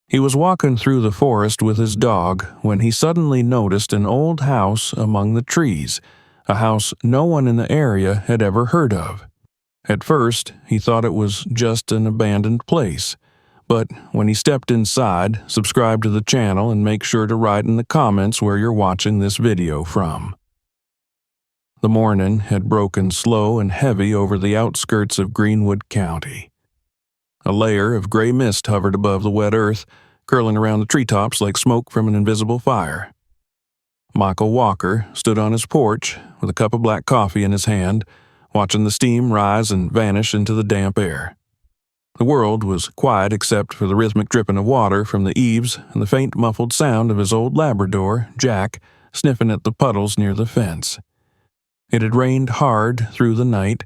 He was walking through the forest with his dog when he suddenly noticed an old house among the trees, a house no one in the area had ever heard of. At first, he thought it was just an abandoned place, but when he stepped inside, subscribe to the channel and make sure to write in the comments where you're watching this video from. The morning had broken slow and heavy over the outskirts of Greenwood County. A layer of gray mist hovered above the wet earth, curling around the treetops like smoke from an invisible fire. Michael Walker stood on his porch with a cup of black coffee in his hand, watching the steam rise and vanish into the damp air. The world was quiet except for the rhythmic dripping of water from the eaves and the faint muffled sound of his old Labrador, Jack, sniffing at the puddles near the fence. It had rained hard through the night,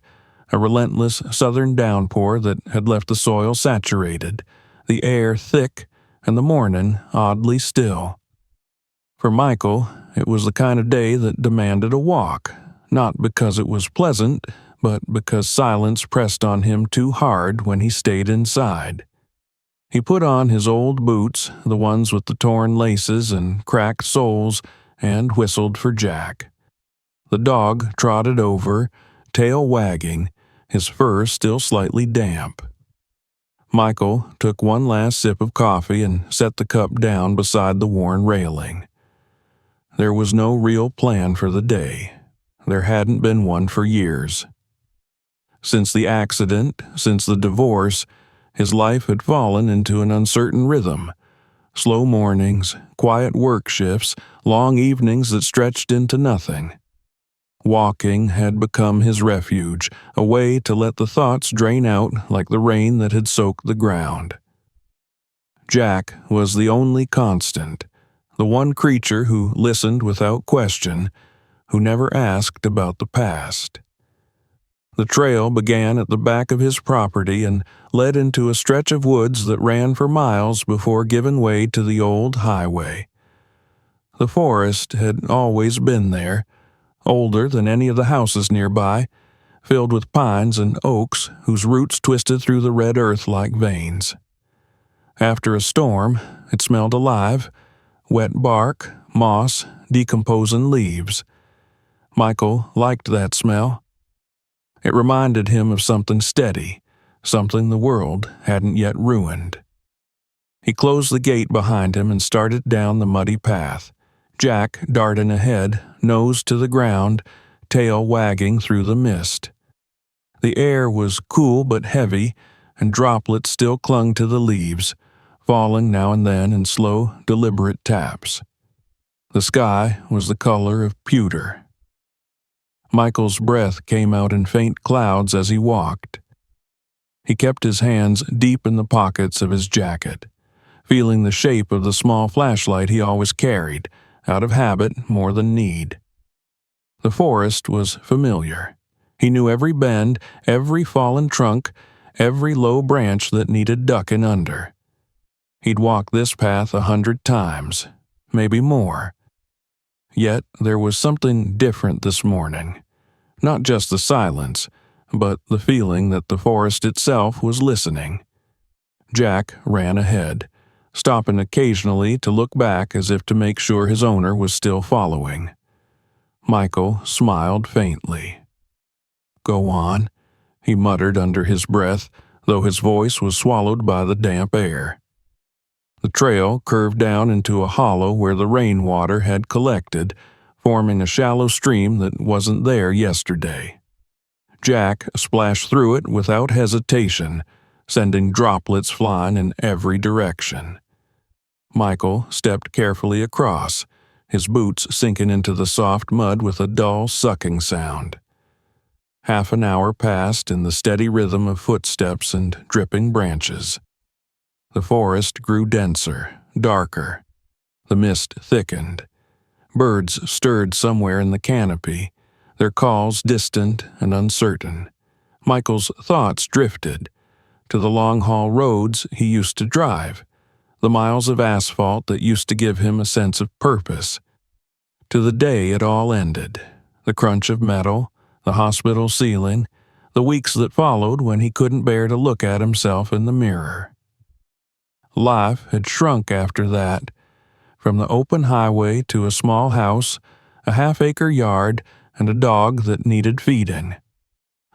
a relentless southern downpour that had left the soil saturated, the air thick, and the morning oddly still. For Michael, it was the kind of day that demanded a walk, not because it was pleasant, but because silence pressed on him too hard when he stayed inside. He put on his old boots, the ones with the torn laces and cracked soles, and whistled for Jack. The dog trotted over, tail wagging, his fur still slightly damp. Michael took one last sip of coffee and set the cup down beside the worn railing. There was no real plan for the day. There hadn't been one for years. Since the accident, since the divorce, his life had fallen into an uncertain rhythm. Slow mornings, quiet work shifts, long evenings that stretched into nothing. Walking had become his refuge, a way to let the thoughts drain out like the rain that had soaked the ground. Jack was the only constant, the one creature who listened without question, who never asked about the past. The trail began at the back of his property and led into a stretch of woods that ran for miles before giving way to the old highway. The forest had always been there, older than any of the houses nearby, filled with pines and oaks whose roots twisted through the red earth like veins. After a storm, it smelled alive, wet bark, moss, decomposing leaves. Michael liked that smell. It reminded him of something steady, something the world hadn't yet ruined. He closed the gate behind him and started down the muddy path, Jack darting ahead, nose to the ground, tail wagging through the mist. The air was cool but heavy, and droplets still clung to the leaves, falling now and then in slow, deliberate taps. The sky was the color of pewter. Michael's breath came out in faint clouds as he walked. He kept his hands deep in the pockets of his jacket, feeling the shape of the small flashlight he always carried, out of habit more than need. The forest was familiar. He knew every bend, every fallen trunk, every low branch that needed ducking under. He'd walked this path 100 times, maybe more. Yet there was something different this morning. Not just the silence, but the feeling that the forest itself was listening. Jack ran ahead, stopping occasionally to look back as if to make sure his owner was still following. Michael smiled faintly. "Go on," he muttered under his breath, though his voice was swallowed by the damp air. The trail curved down into a hollow where the rainwater had collected, forming a shallow stream that wasn't there yesterday. Jack splashed through it without hesitation, sending droplets flying in every direction. Michael stepped carefully across, his boots sinking into the soft mud with a dull sucking sound. Half an hour passed in the steady rhythm of footsteps and dripping branches. The forest grew denser, darker. The mist thickened. Birds stirred somewhere in the canopy, their calls distant and uncertain. Michael's thoughts drifted to the long-haul roads he used to drive, the miles of asphalt that used to give him a sense of purpose, to the day it all ended, the crunch of metal, the hospital ceiling, the weeks that followed when he couldn't bear to look at himself in the mirror. Life had shrunk after that. From the open highway to a small house, a half-acre yard, and a dog that needed feeding.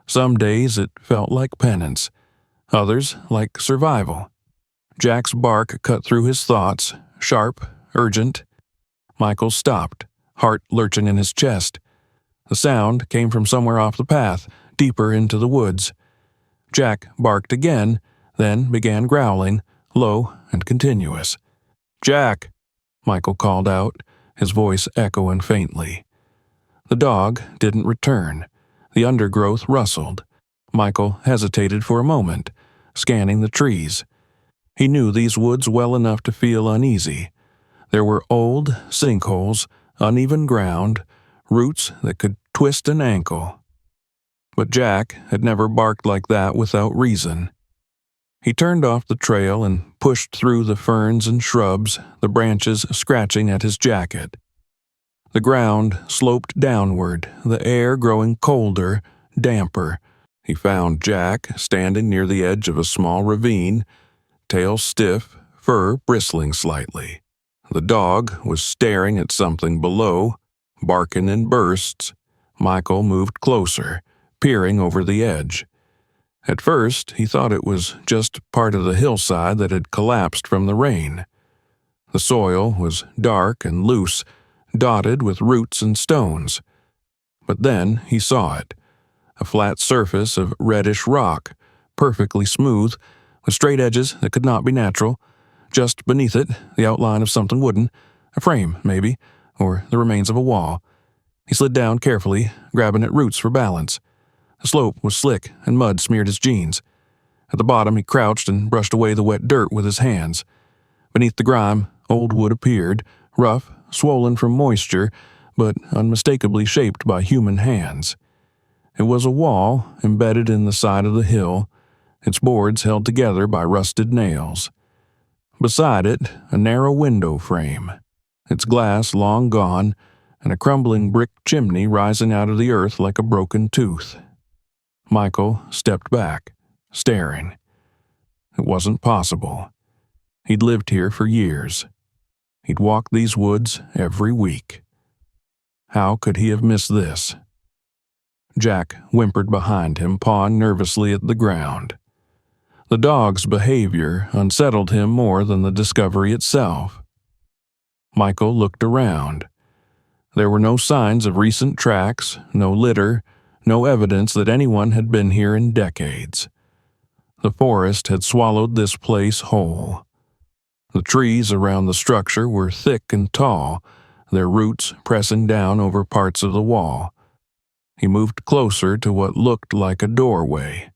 Some days it felt like penance, others like survival. Jack's bark cut through his thoughts, sharp, urgent. Michael stopped, heart lurching in his chest. The sound came from somewhere off the path, deeper into the woods. Jack barked again, then began growling, low and continuous. "Jack!" Michael called out, his voice echoing faintly. The dog didn't return. The undergrowth rustled. Michael hesitated for a moment, scanning the trees. He knew these woods well enough to feel uneasy. There were old sinkholes, uneven ground, roots that could twist an ankle. But Jack had never barked like that without reason. He turned off the trail and pushed through the ferns and shrubs, the branches scratching at his jacket. The ground sloped downward, the air growing colder, damper. He found Jack standing near the edge of a small ravine, tail stiff, fur bristling slightly. The dog was staring at something below, barking in bursts. Michael moved closer, peering over the edge. At first, he thought it was just part of the hillside that had collapsed from the rain. The soil was dark and loose, dotted with roots and stones. But then he saw it, a flat surface of reddish rock, perfectly smooth, with straight edges that could not be natural. Just beneath it, the outline of something wooden, a frame, maybe, or the remains of a wall. He slid down carefully, grabbing at roots for balance. The slope was slick, and mud smeared his jeans. At the bottom, he crouched and brushed away the wet dirt with his hands. Beneath the grime, old wood appeared, rough, swollen from moisture, but unmistakably shaped by human hands. It was a wall embedded in the side of the hill, its boards held together by rusted nails. Beside it, a narrow window frame, its glass long gone, and a crumbling brick chimney rising out of the earth like a broken tooth. Michael stepped back, staring. It wasn't possible. He'd lived here for years. He'd walked these woods every week. How could he have missed this? Jack whimpered behind him, pawing nervously at the ground. The dog's behavior unsettled him more than the discovery itself. Michael looked around. There were no signs of recent tracks, no litter, no evidence that anyone had been here in decades. The forest had swallowed this place whole. The trees around the structure were thick and tall, their roots pressing down over parts of the wall. He moved closer to what looked like a doorway,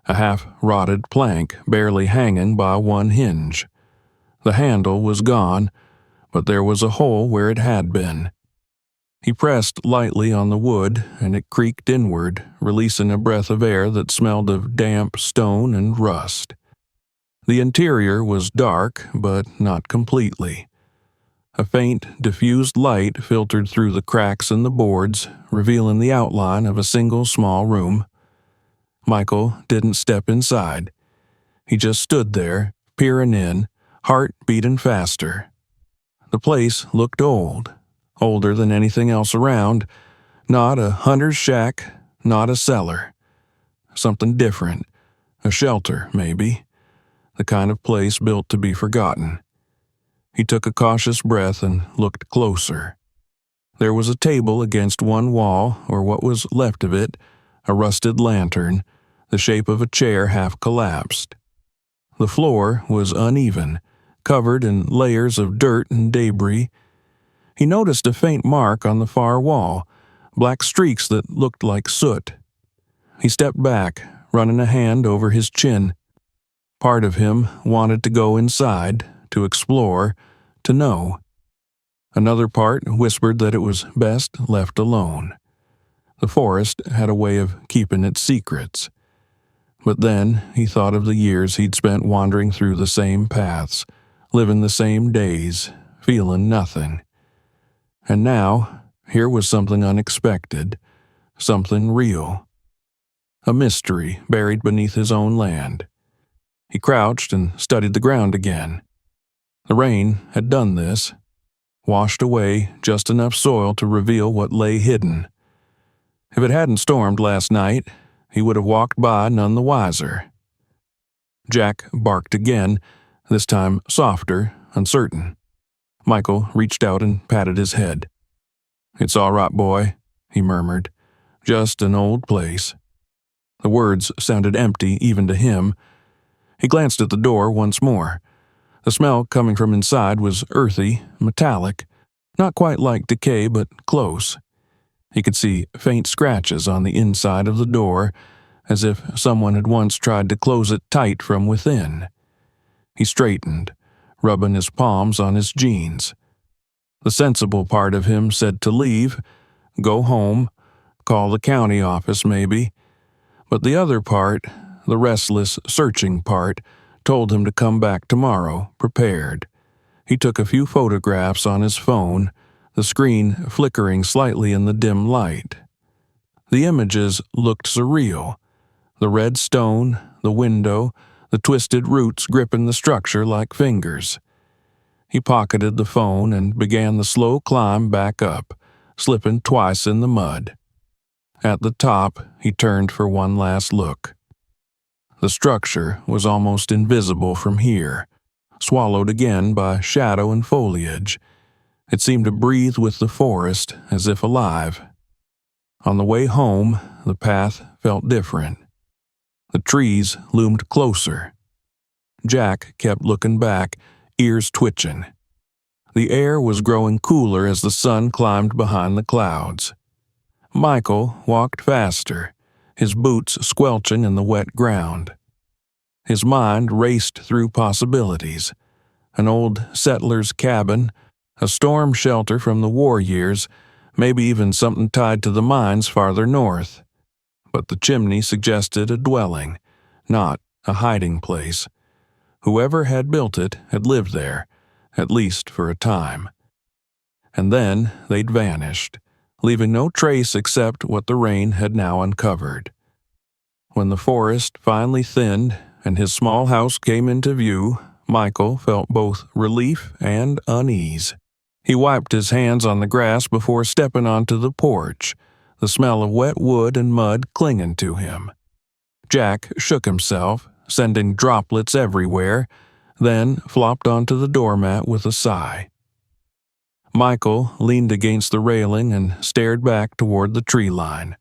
a half-rotted plank barely hanging by one hinge. The handle was gone, but there was a hole where it had been. He pressed lightly on the wood, and it creaked inward, releasing a breath of air that smelled of damp stone and rust. The interior was dark, but not completely. A faint, diffused light filtered through the cracks in the boards, revealing the outline of a single small room. Michael didn't step inside. He just stood there, peering in, heart beating faster. The place looked old. Older than anything else around, not a hunter's shack, not a cellar. Something different, a shelter, maybe, the kind of place built to be forgotten. He took a cautious breath and looked closer. There was a table against one wall, or what was left of it, a rusted lantern, the shape of a chair half collapsed. The floor was uneven, covered in layers of dirt and debris. He noticed a faint mark on the far wall, black streaks that looked like soot. He stepped back, running a hand over his chin. Part of him wanted to go inside, to explore, to know. Another part whispered that it was best left alone. The forest had a way of keeping its secrets. But then he thought of the years he'd spent wandering through the same paths, living the same days, feeling nothing. And now, here was something unexpected, something real. A mystery buried beneath his own land. He crouched and studied the ground again. The rain had done this, washed away just enough soil to reveal what lay hidden. If it hadn't stormed last night, he would have walked by none the wiser. Jack barked again, this time softer, uncertain. Michael reached out and patted his head. "It's all right, boy," he murmured. "Just an old place." The words sounded empty even to him. He glanced at the door once more. The smell coming from inside was earthy, metallic, not quite like decay, but close. He could see faint scratches on the inside of the door, as if someone had once tried to close it tight from within. He straightened, rubbing his palms on his jeans. The sensible part of him said to leave, go home, call the county office maybe, but the other part, the restless, searching part, told him to come back tomorrow, prepared. He took a few photographs on his phone, the screen flickering slightly in the dim light. The images looked surreal. The red stone, the window, the twisted roots gripping the structure like fingers. He pocketed the phone and began the slow climb back up, slipping twice in the mud. At the top, he turned for one last look. The structure was almost invisible from here, swallowed again by shadow and foliage. It seemed to breathe with the forest as if alive. On the way home, the path felt different. The trees loomed closer. Jack kept looking back, ears twitching. The air was growing cooler as the sun climbed behind the clouds. Michael walked faster, his boots squelching in the wet ground. His mind raced through possibilities. An old settler's cabin, a storm shelter from the war years, maybe even something tied to the mines farther north. But the chimney suggested a dwelling, not a hiding place. Whoever had built it had lived there, at least for a time. And then they'd vanished, leaving no trace except what the rain had now uncovered. When the forest finally thinned and his small house came into view, Michael felt both relief and unease. He wiped his hands on the grass before stepping onto the porch, the smell of wet wood and mud clinging to him. Jack shook himself, sending droplets everywhere, then flopped onto the doormat with a sigh. Michael leaned against the railing and stared back toward the tree line.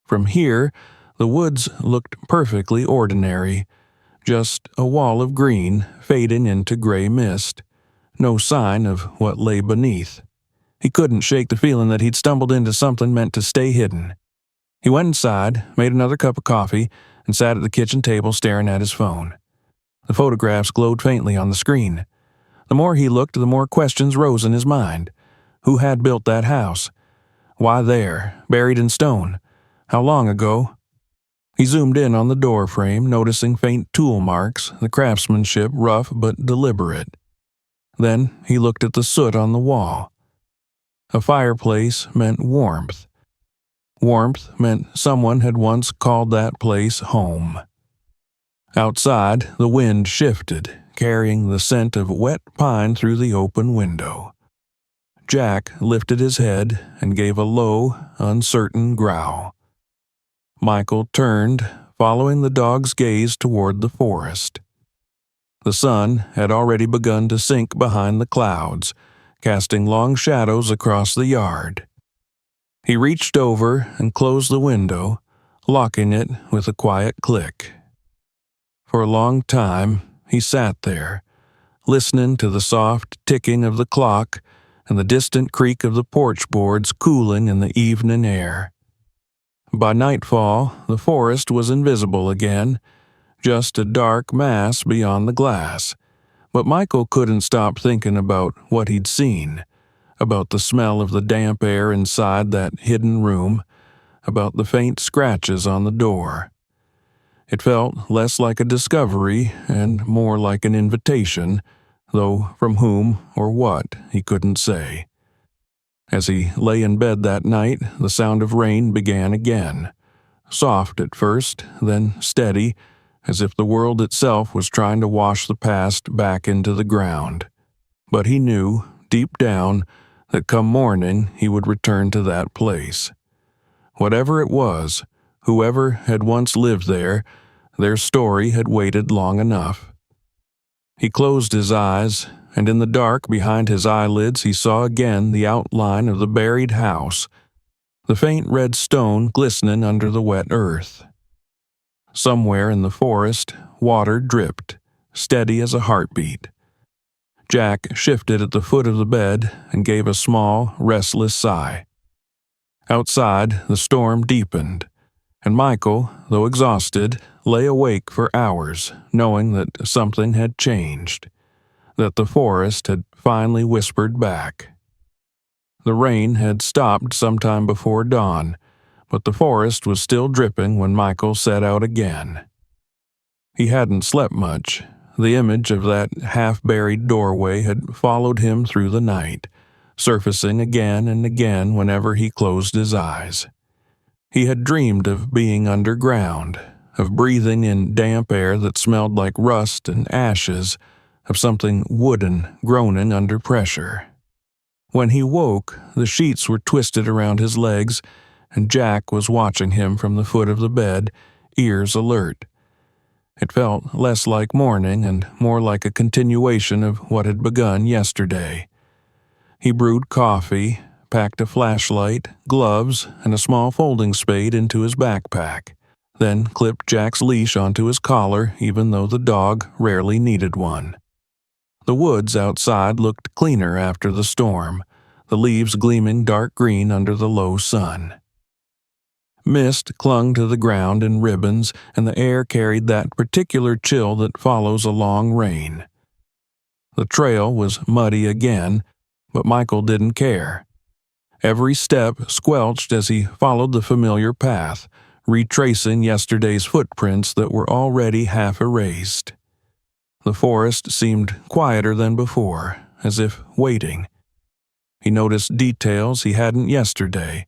From here, the woods looked perfectly ordinary, just a wall of green fading into gray mist, no sign of what lay beneath. He couldn't shake the feeling that he'd stumbled into something meant to stay hidden. He went inside, made another cup of coffee, and sat at the kitchen table staring at his phone. The photographs glowed faintly on the screen. The more he looked, the more questions rose in his mind. Who had built that house? Why there, buried in stone? How long ago? He zoomed in on the door frame, noticing faint tool marks, the craftsmanship rough but deliberate. Then he looked at the soot on the wall. A fireplace meant warmth. Warmth meant someone had once called that place home. Outside, the wind shifted, carrying the scent of wet pine through the open window. Jack lifted his head and gave a low, uncertain growl. Michael turned, following the dog's gaze toward the forest. The sun had already begun to sink behind the clouds, casting long shadows across the yard. He reached over and closed the window, locking it with a quiet click. For a long time, he sat there, listening to the soft ticking of the clock and the distant creak of the porch boards cooling in the evening air. By nightfall, the forest was invisible again, just a dark mass beyond the glass. But Michael couldn't stop thinking about what he'd seen, about the smell of the damp air inside that hidden room, about the faint scratches on the door. It felt less like a discovery and more like an invitation, though from whom or what he couldn't say. As he lay in bed that night, the sound of rain began again, soft at first, then steady, as if the world itself was trying to wash the past back into the ground. But he knew, deep down, that come morning he would return to that place. Whatever it was, whoever had once lived there, their story had waited long enough. He closed his eyes, and in the dark behind his eyelids he saw again the outline of the buried house, the faint red stone glistening under the wet earth. Somewhere in the forest, water dripped, steady as a heartbeat. Jack shifted at the foot of the bed and gave a small, restless sigh. Outside, the storm deepened, and Michael, though exhausted, lay awake for hours, knowing that something had changed, that the forest had finally whispered back. The rain had stopped sometime before dawn, but the forest was still dripping when Michael set out again. He hadn't slept much. The image of that half-buried doorway had followed him through the night, surfacing again and again whenever he closed his eyes. He had dreamed of being underground, of breathing in damp air that smelled like rust and ashes, of something wooden groaning under pressure. When he woke, the sheets were twisted around his legs, and Jack was watching him from the foot of the bed, ears alert. It felt less like morning and more like a continuation of what had begun yesterday. He brewed coffee, packed a flashlight, gloves, and a small folding spade into his backpack, then clipped Jack's leash onto his collar even though the dog rarely needed one. The woods outside looked cleaner after the storm, the leaves gleaming dark green under the low sun. Mist clung to the ground in ribbons, and the air carried that particular chill that follows a long rain. The trail was muddy again, but Michael didn't care. Every step squelched as he followed the familiar path, retracing yesterday's footprints that were already half erased. The forest seemed quieter than before, as if waiting. He noticed details he hadn't yesterday.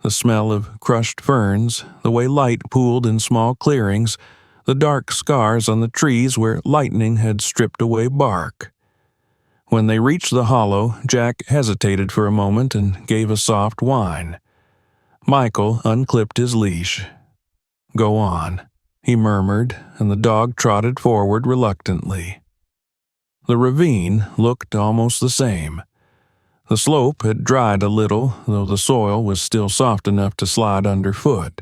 The smell of crushed ferns, the way light pooled in small clearings, the dark scars on the trees where lightning had stripped away bark. When they reached the hollow, Jack hesitated for a moment and gave a soft whine. Michael unclipped his leash. "Go on," he murmured, and the dog trotted forward reluctantly. The ravine looked almost the same. The slope had dried a little, though the soil was still soft enough to slide underfoot.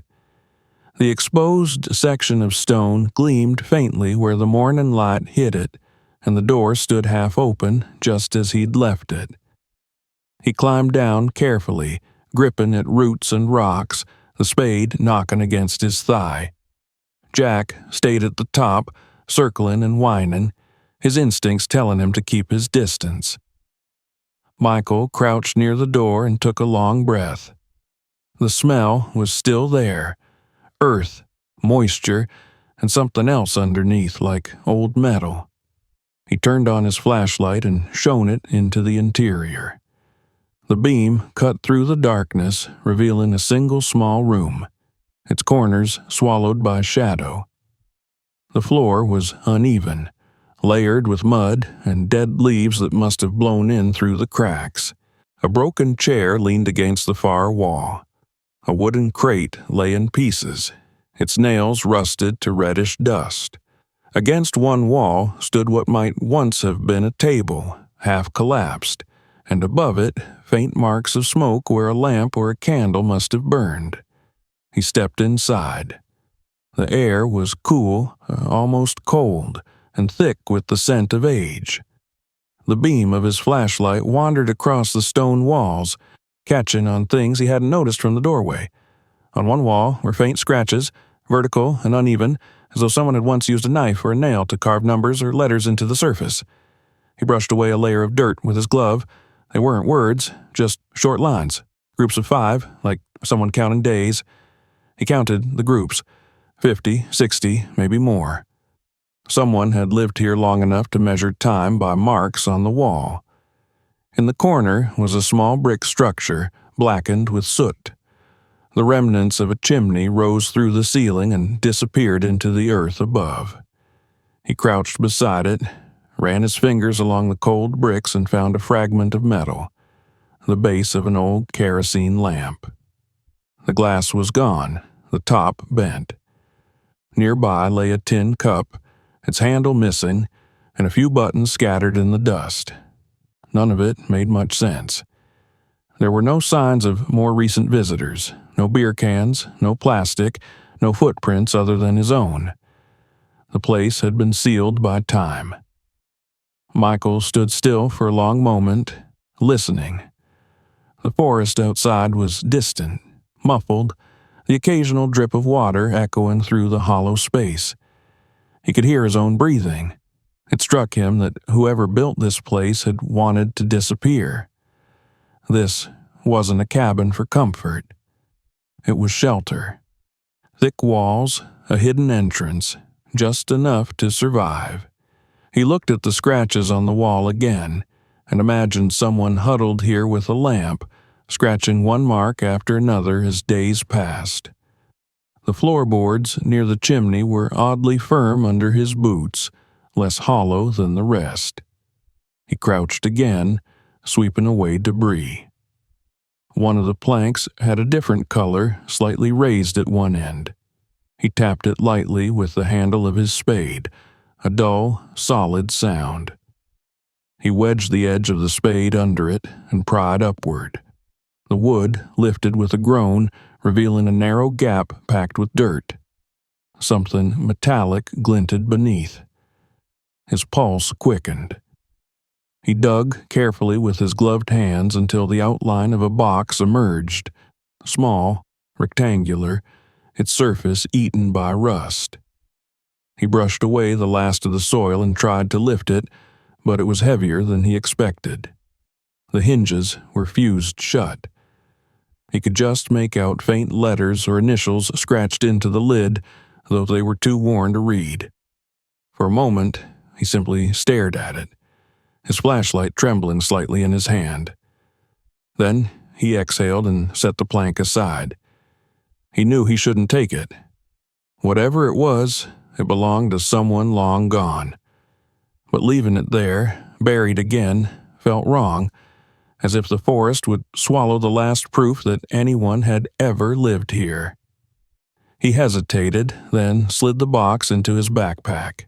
The exposed section of stone gleamed faintly where the morning light hit it, and the door stood half open, just as he'd left it. He climbed down carefully, gripping at roots and rocks, the spade knocking against his thigh. Jack stayed at the top, circling and whining, his instincts telling him to keep his distance. Michael crouched near the door and took a long breath. The smell was still there, earth, moisture, and something else underneath like old metal. He turned on his flashlight and shone it into the interior. The beam cut through the darkness, revealing a single small room, its corners swallowed by shadow. The floor was uneven, layered with mud and dead leaves that must have blown in through the cracks. A broken chair leaned against the far wall. A wooden crate lay in pieces, its nails rusted to reddish dust. Against one wall stood what might once have been a table, half collapsed, and above it faint marks of smoke where a lamp or a candle must have burned. He stepped inside. The air was cool, almost cold, and thick with the scent of age. The beam of his flashlight wandered across the stone walls, catching on things he hadn't noticed from the doorway. On one wall were faint scratches, vertical and uneven, as though someone had once used a knife or a nail to carve numbers or letters into the surface. He brushed away a layer of dirt with his glove. They weren't words, just short lines, groups of 5, like someone counting days. He counted the groups, 50, 60, maybe more. Someone had lived here long enough to measure time by marks on the wall. In the corner was a small brick structure, blackened with soot. The remnants of a chimney rose through the ceiling and disappeared into the earth above. He crouched beside it, ran his fingers along the cold bricks and found a fragment of metal, the base of an old kerosene lamp. The glass was gone, the top bent. Nearby lay a tin cup, its handle missing, and a few buttons scattered in the dust. None of it made much sense. There were no signs of more recent visitors, no beer cans, no plastic, no footprints other than his own. The place had been sealed by time. Michael stood still for a long moment, listening. The forest outside was distant, muffled, the occasional drip of water echoing through the hollow space. He could hear his own breathing. It struck him that whoever built this place had wanted to disappear. This wasn't a cabin for comfort. It was shelter. Thick walls, a hidden entrance, just enough to survive. He looked at the scratches on the wall again and imagined someone huddled here with a lamp, scratching one mark after another as days passed. The floorboards near the chimney were oddly firm under his boots, less hollow than the rest. He crouched again, sweeping away debris. One of the planks had a different color, slightly raised at one end. He tapped it lightly with the handle of his spade, a dull, solid sound. He wedged the edge of the spade under it and pried upward. The wood lifted with a groan, revealing a narrow gap packed with dirt. Something metallic glinted beneath. His pulse quickened. He dug carefully with his gloved hands until the outline of a box emerged, small, rectangular, its surface eaten by rust. He brushed away the last of the soil and tried to lift it, but it was heavier than he expected. The hinges were fused shut. He could just make out faint letters or initials scratched into the lid, though they were too worn to read. For a moment, he simply stared at it, his flashlight trembling slightly in his hand. Then he exhaled and set the plank aside. He knew he shouldn't take it. Whatever it was, it belonged to someone long gone. But leaving it there, buried again, felt wrong, as if the forest would swallow the last proof that anyone had ever lived here. He hesitated, then slid the box into his backpack.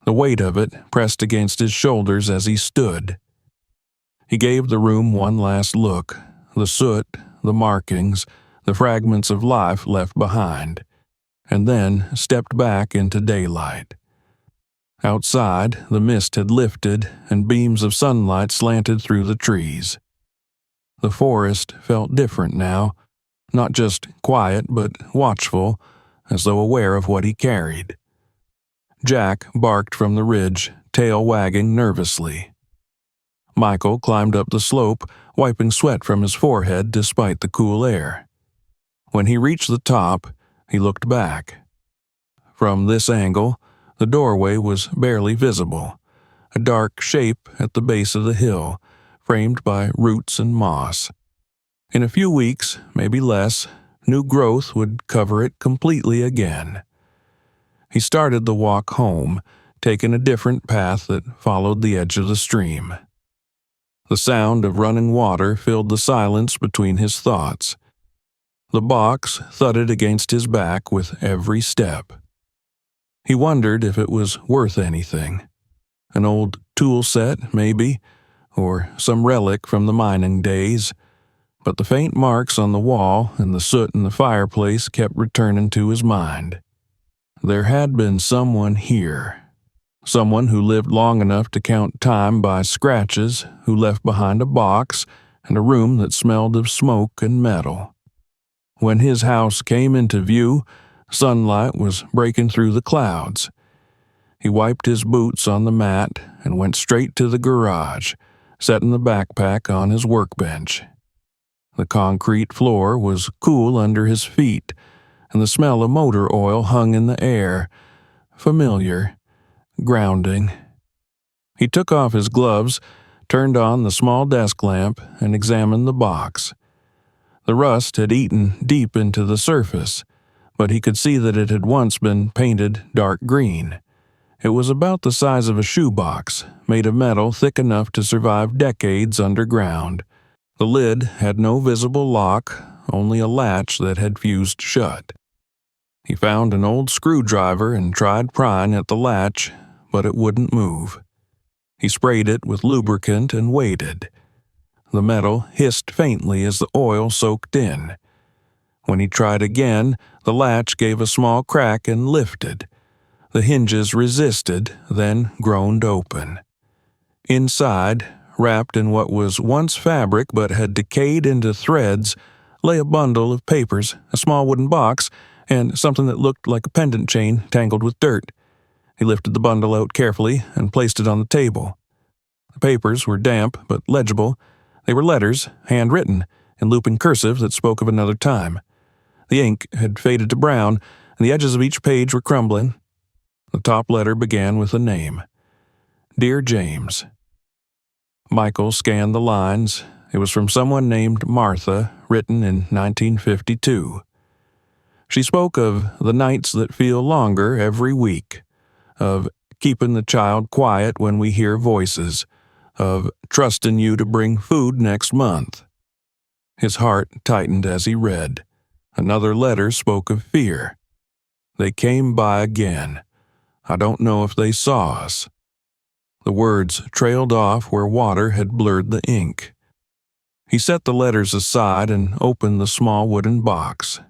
The weight of it pressed against his shoulders as he stood. He gave the room one last look, the soot, the markings, the fragments of life left behind, and then stepped back into daylight. Outside, the mist had lifted and beams of sunlight slanted through the trees. The forest felt different now, not just quiet but watchful, as though aware of what he carried. Jack barked from the ridge, tail wagging nervously. Michael climbed up the slope, wiping sweat from his forehead despite the cool air. When he reached the top, he looked back. From this angle, the doorway was barely visible, a dark shape at the base of the hill, framed by roots and moss. In a few weeks, maybe less, new growth would cover it completely again. He started the walk home, taking a different path that followed the edge of the stream. The sound of running water filled the silence between his thoughts. The box thudded against his back with every step. He wondered if it was worth anything. An old tool set, maybe, or some relic from the mining days. But the faint marks on the wall and the soot in the fireplace kept returning to his mind. There had been someone here. Someone who lived long enough to count time by scratches, who left behind a box and a room that smelled of smoke and metal. When his house came into view, sunlight was breaking through the clouds. He wiped his boots on the mat and went straight to the garage, setting the backpack on his workbench. The concrete floor was cool under his feet, and the smell of motor oil hung in the air, familiar, grounding. He took off his gloves, turned on the small desk lamp, and examined the box. The rust had eaten deep into the surface, but he could see that it had once been painted dark green. It was about the size of a shoebox, made of metal thick enough to survive decades underground. The lid had no visible lock, only a latch that had fused shut. He found an old screwdriver and tried prying at the latch, but it wouldn't move. He sprayed it with lubricant and waited. The metal hissed faintly as the oil soaked in. When he tried again, the latch gave a small crack and lifted. The hinges resisted, then groaned open. Inside, wrapped in what was once fabric but had decayed into threads, lay a bundle of papers, a small wooden box, and something that looked like a pendant chain tangled with dirt. He lifted the bundle out carefully and placed it on the table. The papers were damp but legible. They were letters, handwritten, in looping cursive that spoke of another time. The ink had faded to brown, and the edges of each page were crumbling. The top letter began with a name. Dear James. Michael scanned the lines. It was from someone named Martha, written in 1952. She spoke of the nights that feel longer every week, of keeping the child quiet when we hear voices, of trusting you to bring food next month. His heart tightened as he read. Another letter spoke of fear. They came by again. I don't know if they saw us. The words trailed off where water had blurred the ink. He set the letters aside and opened the small wooden box.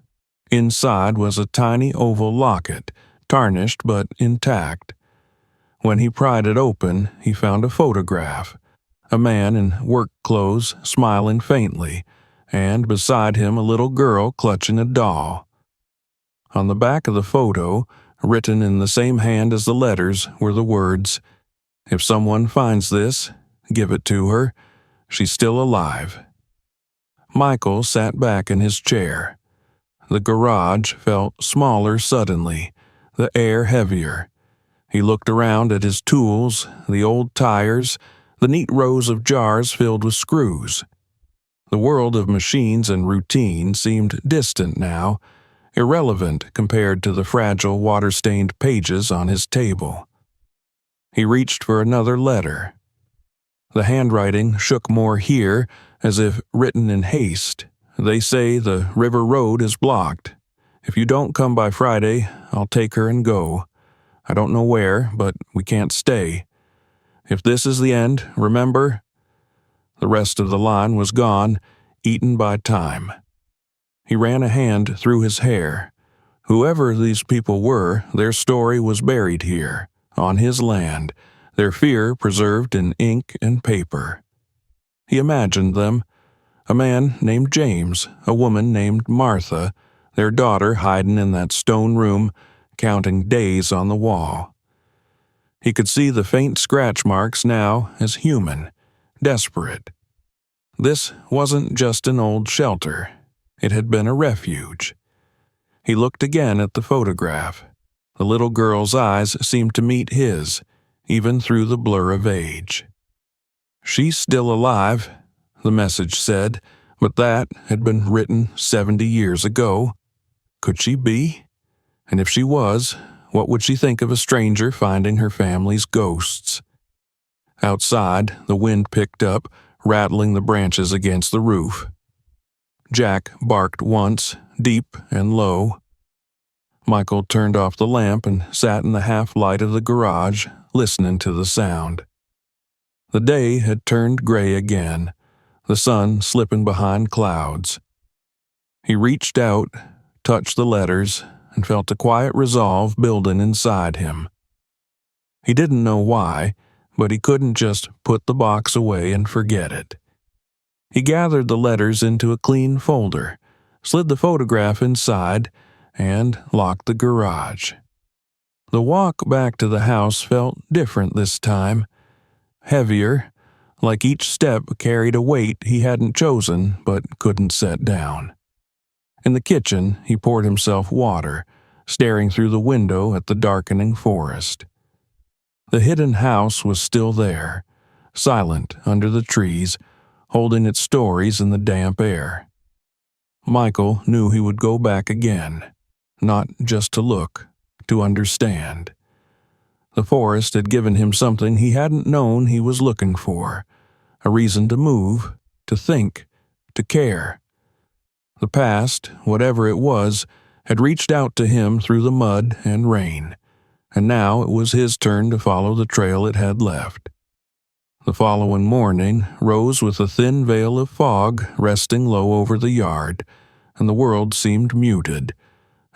Inside was a tiny oval locket, tarnished but intact. When he pried it open, he found a photograph. A man in work clothes smiling faintly, and beside him a little girl clutching a doll. On the back of the photo, written in the same hand as the letters, were the words, "If someone finds this, give it to her. She's still alive." Michael sat back in his chair. The garage felt smaller suddenly, the air heavier. He looked around at his tools, the old tires, the neat rows of jars filled with screws. The world of machines and routine seemed distant now, irrelevant compared to the fragile water-stained pages on his table. He reached for another letter. The handwriting shook more here, as if written in haste. They say the river road is blocked. If you don't come by Friday, I'll take her and go. I don't know where, but we can't stay. If this is the end, remember? The rest of the line was gone, eaten by time. He ran a hand through his hair. Whoever these people were, their story was buried here, on his land, their fear preserved in ink and paper. He imagined them. A man named James, a woman named Martha, their daughter hiding in that stone room, counting days on the wall. He could see the faint scratch marks now as human, desperate. This wasn't just an old shelter. It had been a refuge. He looked again at the photograph. The little girl's eyes seemed to meet his, even through the blur of age. "She's still alive," the message said, but that had been written 70 years ago. Could she be? And if she was, what would she think of a stranger finding her family's ghosts? Outside, the wind picked up, rattling the branches against the roof. Jack barked once, deep and low. Michael turned off the lamp and sat in the half-light of the garage, listening to the sound. The day had turned gray again, the sun slipping behind clouds. He reached out, touched the letters, and felt a quiet resolve building inside him. He didn't know why, but he couldn't just put the box away and forget it. He gathered the letters into a clean folder, slid the photograph inside, and locked the garage. The walk back to the house felt different this time, heavier, like each step carried a weight he hadn't chosen but couldn't set down. In the kitchen, he poured himself water, staring through the window at the darkening forest. The hidden house was still there, silent under the trees, holding its stories in the damp air. Michael knew he would go back again, not just to look, to understand. The forest had given him something he hadn't known he was looking for, a reason to move, to think, to care. The past, whatever it was, had reached out to him through the mud and rain, and now it was his turn to follow the trail it had left. The following morning rose with a thin veil of fog resting low over the yard, and the world seemed muted,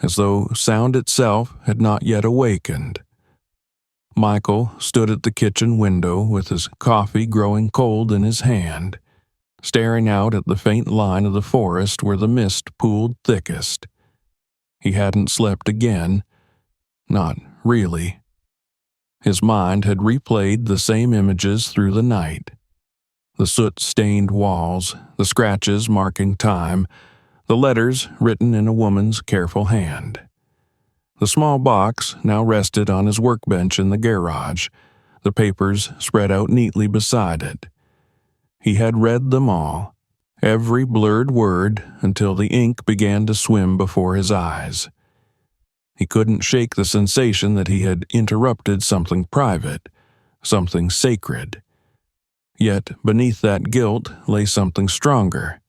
as though sound itself had not yet awakened. Michael stood at the kitchen window with his coffee growing cold in his hand, staring out at the faint line of the forest where the mist pooled thickest. He hadn't slept again. Not really. His mind had replayed the same images through the night. The soot-stained walls, the scratches marking time, the letters written in a woman's careful hand. The small box now rested on his workbench in the garage, the papers spread out neatly beside it. He had read them all, every blurred word, until the ink began to swim before his eyes. He couldn't shake the sensation that he had interrupted something private, something sacred. Yet beneath that guilt lay something stronger: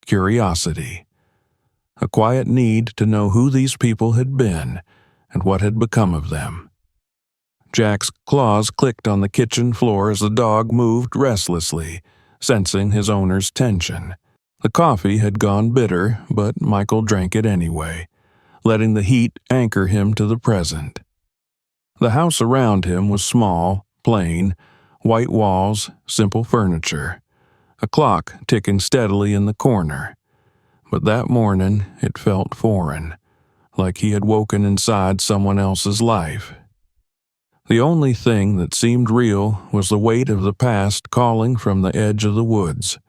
curiosity. A quiet need to know who these people had been and what had become of them. Jack's claws clicked on the kitchen floor as the dog moved restlessly, sensing his owner's tension. The coffee had gone bitter, but Michael drank it anyway, letting the heat anchor him to the present. The house around him was small, plain, white walls, simple furniture, a clock ticking steadily in the corner. But that morning it felt foreign, like he had woken inside someone else's life. The only thing that seemed real was the weight of the past calling from the edge of the woods.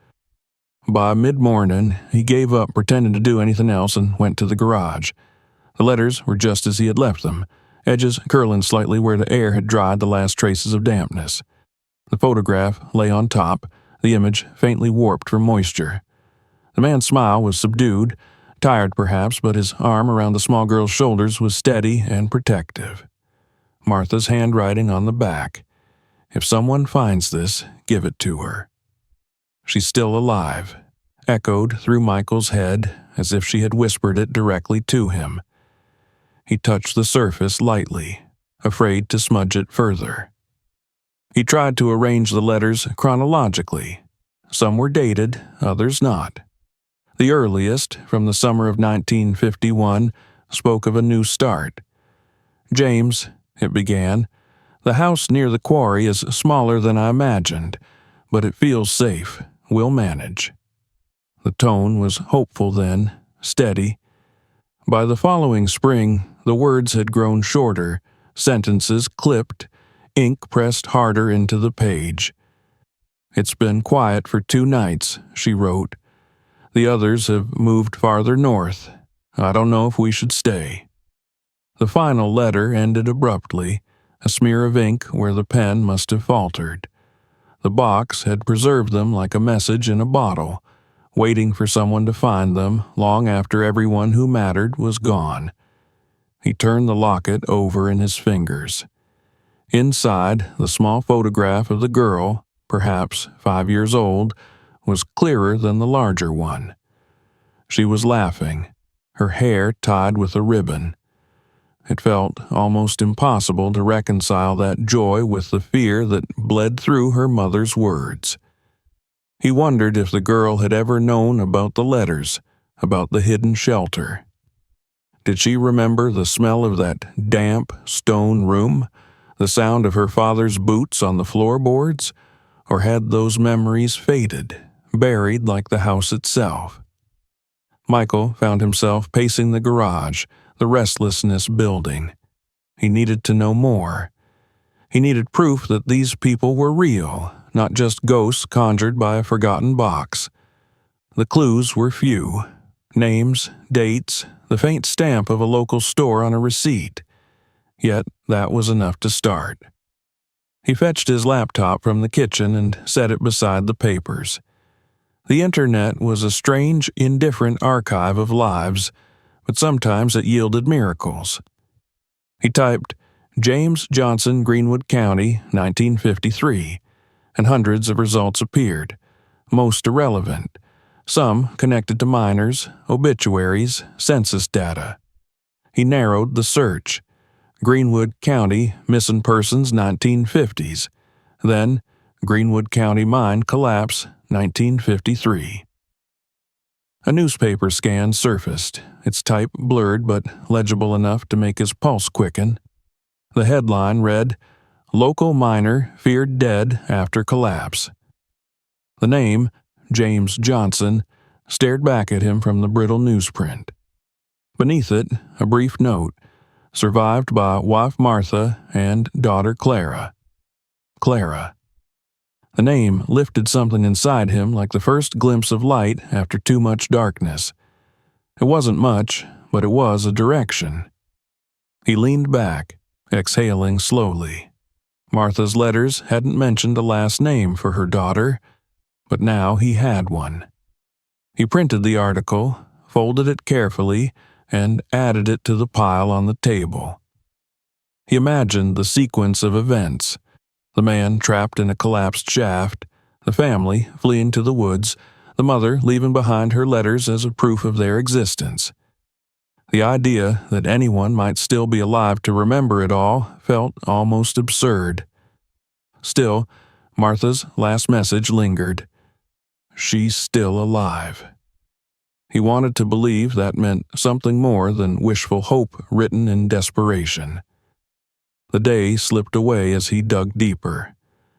By mid-morning, he gave up pretending to do anything else and went to the garage. The letters were just as he had left them, edges curling slightly where the air had dried the last traces of dampness. The photograph lay on top, the image faintly warped from moisture. The man's smile was subdued, tired perhaps, but his arm around the small girl's shoulders was steady and protective. Martha's handwriting on the back. If someone finds this, give it to her. She's still alive, echoed through Michael's head as if she had whispered it directly to him. He touched the surface lightly, afraid to smudge it further. He tried to arrange the letters chronologically. Some were dated, others not. The earliest, from the summer of 1951, spoke of a new start. "James," it began, "the house near the quarry is smaller than I imagined, but it feels safe. We'll manage." The tone was hopeful then, steady. By the following spring, the words had grown shorter, sentences clipped, ink pressed harder into the page. "It's been quiet for 2 nights," she wrote. "The others have moved farther north. I don't know if we should stay." The final letter ended abruptly, a smear of ink where the pen must have faltered. The box had preserved them like a message in a bottle, waiting for someone to find them long after everyone who mattered was gone. He turned the locket over in his fingers. Inside, the small photograph of the girl, perhaps 5 years old, was clearer than the larger one. She was laughing, her hair tied with a ribbon. It felt almost impossible to reconcile that joy with the fear that bled through her mother's words. He wondered if the girl had ever known about the letters, about the hidden shelter. Did she remember the smell of that damp, stone room, the sound of her father's boots on the floorboards, or had those memories faded, buried like the house itself? Michael found himself pacing the garage, the restlessness building. He needed to know more. He needed proof that these people were real, not just ghosts conjured by a forgotten box. The clues were few: names, dates, the faint stamp of a local store on a receipt. Yet that was enough to start. He fetched his laptop from the kitchen and set it beside the papers. The internet was a strange, indifferent archive of lives, but sometimes it yielded miracles. He typed, James Johnson, Greenwood County, 1953, and hundreds of results appeared, most irrelevant, some connected to minors, obituaries, census data. He narrowed the search. Greenwood County, missing persons 1950s, then Greenwood County mine collapse 1953. A newspaper scan surfaced, its type blurred but legible enough to make his pulse quicken. The headline read, "Local miner feared dead after collapse." The name, James Johnson, stared back at him from the brittle newsprint. Beneath it, a brief note, survived by wife Martha and daughter Clara. Clara. The name lifted something inside him like the first glimpse of light after too much darkness. It wasn't much, but it was a direction. He leaned back, exhaling slowly. Martha's letters hadn't mentioned a last name for her daughter, but now he had one. He printed the article, folded it carefully, and added it to the pile on the table. He imagined the sequence of events: the man trapped in a collapsed shaft, the family fleeing to the woods, the mother leaving behind her letters as a proof of their existence. The idea that anyone might still be alive to remember it all felt almost absurd. Still, Martha's last message lingered. She's still alive. He wanted to believe that meant something more than wishful hope written in desperation. The day slipped away as he dug deeper.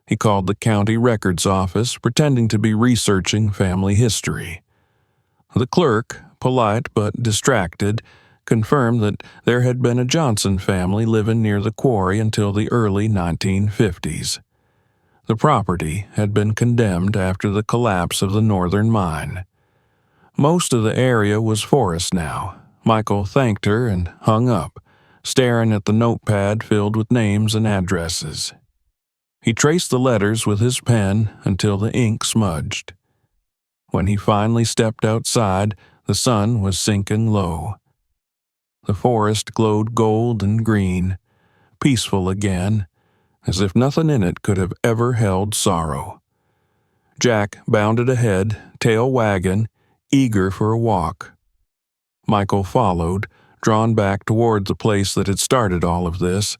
He called the county records office, pretending to be researching family history. The clerk, polite but distracted, confirmed that there had been a Johnson family living near the quarry until the early 1950s. The property had been condemned after the collapse of the northern mine. Most of the area was forest now. Michael thanked her and hung up, staring at the notepad filled with names and addresses. He traced the letters with his pen until the ink smudged. When he finally stepped outside, the sun was sinking low. The forest glowed gold and green, peaceful again, as if nothing in it could have ever held sorrow. Jack bounded ahead, tail wagging, eager for a walk. Michael followed, drawn back toward the place that had started all of this.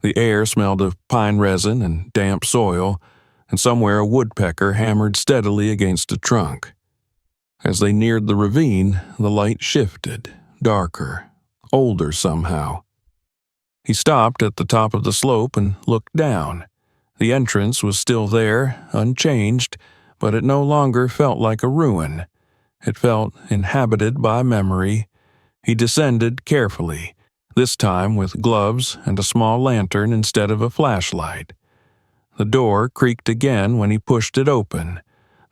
The air smelled of pine resin and damp soil, and somewhere a woodpecker hammered steadily against a trunk. As they neared the ravine, the light shifted, darker, older somehow. He stopped at the top of the slope and looked down. The entrance was still there, unchanged, but it no longer felt like a ruin. It felt inhabited by memory. He descended carefully, this time with gloves and a small lantern instead of a flashlight. The door creaked again when he pushed it open,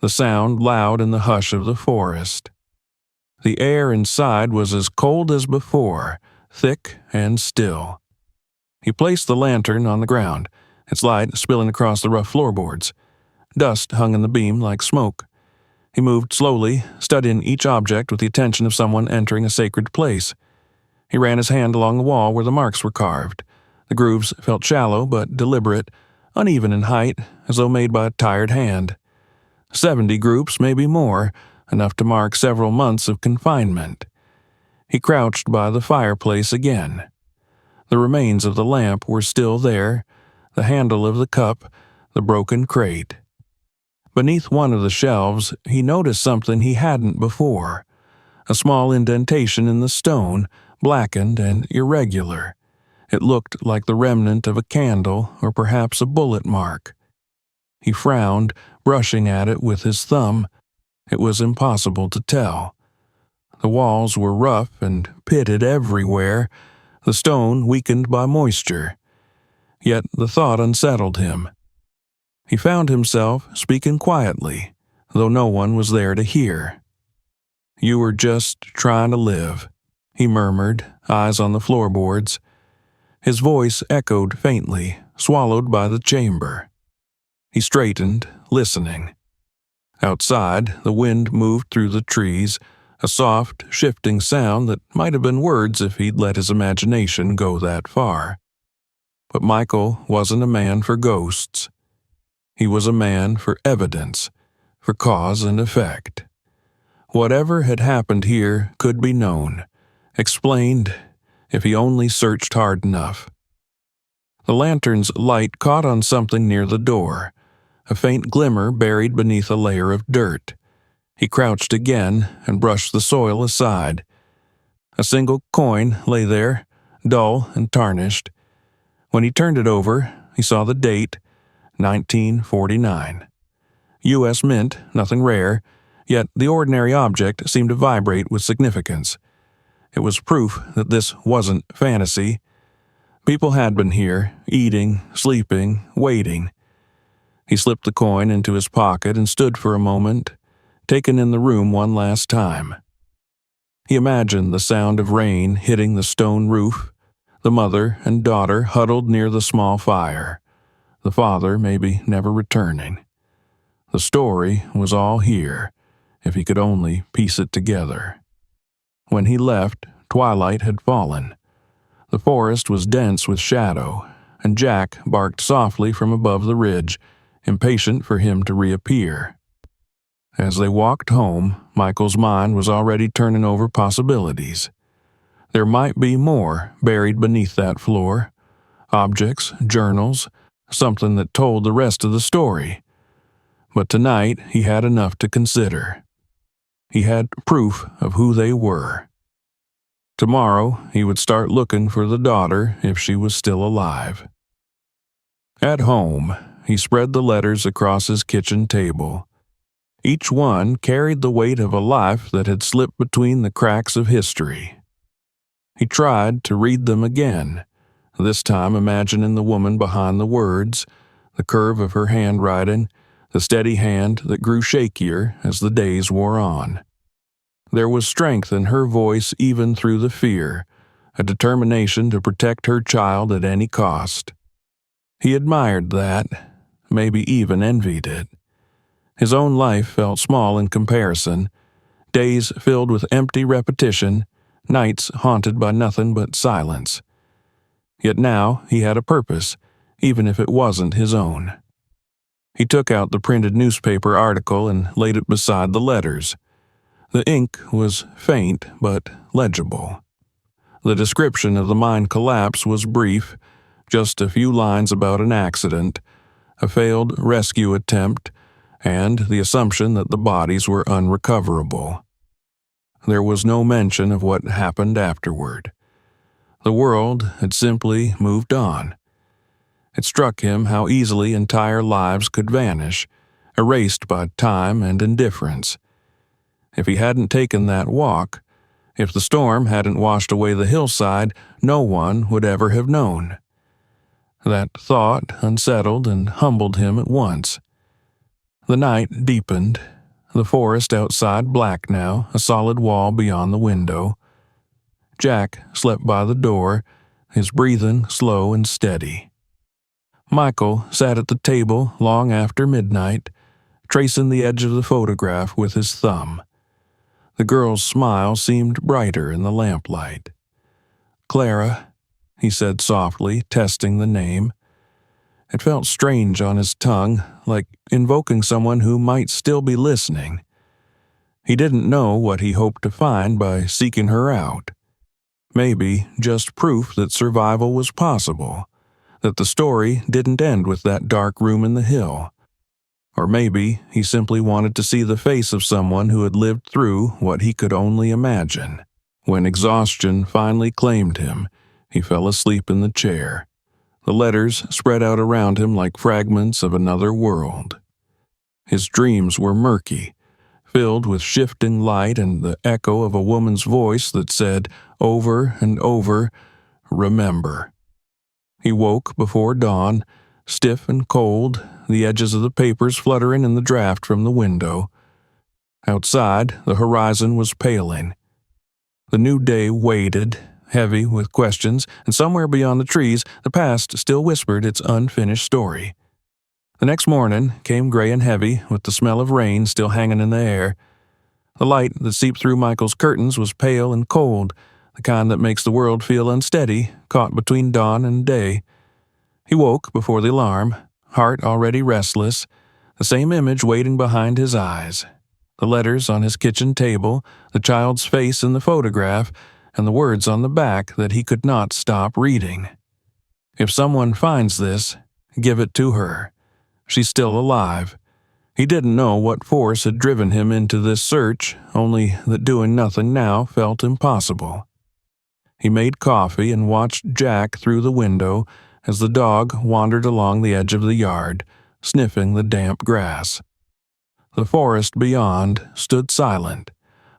the sound loud in the hush of the forest. The air inside was as cold as before, thick and still. He placed the lantern on the ground, its light spilling across the rough floorboards. Dust hung in the beam like smoke. He moved slowly, studying each object with the attention of someone entering a sacred place. He ran his hand along the wall where the marks were carved. The grooves felt shallow but deliberate, uneven in height, as though made by a tired hand. 70 groups, maybe more, enough to mark several months of confinement. He crouched by the fireplace again. The remains of the lamp were still there, the handle of the cup, the broken crate. Beneath one of the shelves, he noticed something he hadn't before. A small indentation in the stone, blackened and irregular. It looked like the remnant of a candle or perhaps a bullet mark. He frowned, brushing at it with his thumb. It was impossible to tell. The walls were rough and pitted everywhere, the stone weakened by moisture. Yet the thought unsettled him. He found himself speaking quietly, though no one was there to hear. "You were just trying to live," he murmured, eyes on the floorboards. His voice echoed faintly, swallowed by the chamber. He straightened, listening. Outside, the wind moved through the trees, a soft, shifting sound that might have been words if he'd let his imagination go that far. But Michael wasn't a man for ghosts. He was a man for evidence, for cause and effect. Whatever had happened here could be known, explained, if he only searched hard enough. The lantern's light caught on something near the door, a faint glimmer buried beneath a layer of dirt. He crouched again and brushed the soil aside. A single coin lay there, dull and tarnished. When he turned it over, he saw the date, 1949. U.S. Mint, nothing rare, yet the ordinary object seemed to vibrate with significance. It was proof that this wasn't fantasy. People had been here, eating, sleeping, waiting. He slipped the coin into his pocket and stood for a moment, taking in the room one last time. He imagined the sound of rain hitting the stone roof, the mother and daughter huddled near the small fire, the father maybe never returning. The story was all here, if he could only piece it together. When he left, twilight had fallen. The forest was dense with shadow, and Jack barked softly from above the ridge, impatient for him to reappear. As they walked home, Michael's mind was already turning over possibilities. There might be more buried beneath that floor. Objects, journals, something that told the rest of the story. But tonight he had enough to consider. He had proof of who they were. Tomorrow he would start looking for the daughter if she was still alive. At home, he spread the letters across his kitchen table. Each one carried the weight of a life that had slipped between the cracks of history. He tried to read them again, this time imagining the woman behind the words, the curve of her handwriting, the steady hand that grew shakier as the days wore on. There was strength in her voice even through the fear, a determination to protect her child at any cost. He admired that, maybe even envied it. His own life felt small in comparison, days filled with empty repetition, nights haunted by nothing but silence. Yet now he had a purpose, even if it wasn't his own. He took out the printed newspaper article and laid it beside the letters. The ink was faint but legible. The description of the mine collapse was brief, just a few lines about an accident, a failed rescue attempt, and the assumption that the bodies were unrecoverable. There was no mention of what happened afterward. The world had simply moved on. It struck him how easily entire lives could vanish, erased by time and indifference. If he hadn't taken that walk, if the storm hadn't washed away the hillside, no one would ever have known. That thought unsettled and humbled him at once. The night deepened, the forest outside black now, a solid wall beyond the window. Jack slept by the door, his breathing slow and steady. Michael sat at the table long after midnight, tracing the edge of the photograph with his thumb. The girl's smile seemed brighter in the lamplight. "Clara," he said softly, testing the name. It felt strange on his tongue, like invoking someone who might still be listening. He didn't know what he hoped to find by seeking her out. Maybe just proof that survival was possible, that the story didn't end with that dark room in the hill. Or maybe he simply wanted to see the face of someone who had lived through what he could only imagine. When exhaustion finally claimed him, he fell asleep in the chair. The letters spread out around him like fragments of another world. His dreams were murky, filled with shifting light and the echo of a woman's voice that said over and over, "Remember." He woke before dawn, stiff and cold, the edges of the papers fluttering in the draft from the window. Outside, the horizon was paling. The new day waited, heavy with questions, and somewhere beyond the trees, the past still whispered its unfinished story. The next morning came gray and heavy, with the smell of rain still hanging in the air. The light that seeped through Michael's curtains was pale and cold, the kind that makes the world feel unsteady, caught between dawn and day. He woke before the alarm, heart already restless, the same image waiting behind his eyes. The letters on his kitchen table, the child's face in the photograph, and the words on the back that he could not stop reading. If someone finds this, give it to her. She's still alive. He didn't know what force had driven him into this search, only that doing nothing now felt impossible. He made coffee and watched Jack through the window as the dog wandered along the edge of the yard, sniffing the damp grass. The forest beyond stood silent,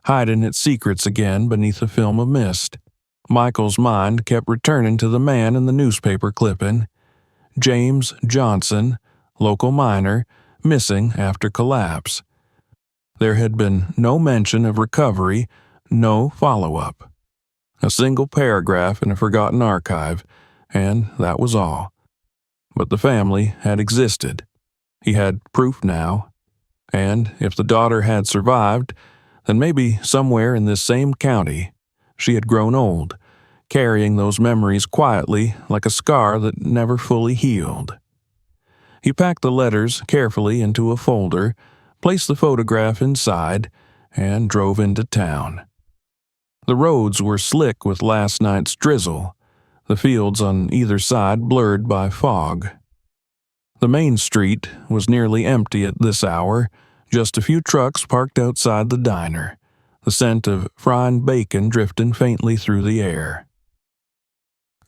hiding its secrets again beneath a film of mist. Michael's mind kept returning to the man in the newspaper clipping. James Johnson, local miner, missing after collapse. There had been no mention of recovery, no follow-up. A single paragraph in a forgotten archive, and that was all. But the family had existed. He had proof now. And if the daughter had survived, then maybe somewhere in this same county, she had grown old, carrying those memories quietly like a scar that never fully healed. He packed the letters carefully into a folder, placed the photograph inside, and drove into town. The roads were slick with last night's drizzle, the fields on either side blurred by fog. The main street was nearly empty at this hour, just a few trucks parked outside the diner, the scent of frying bacon drifting faintly through the air.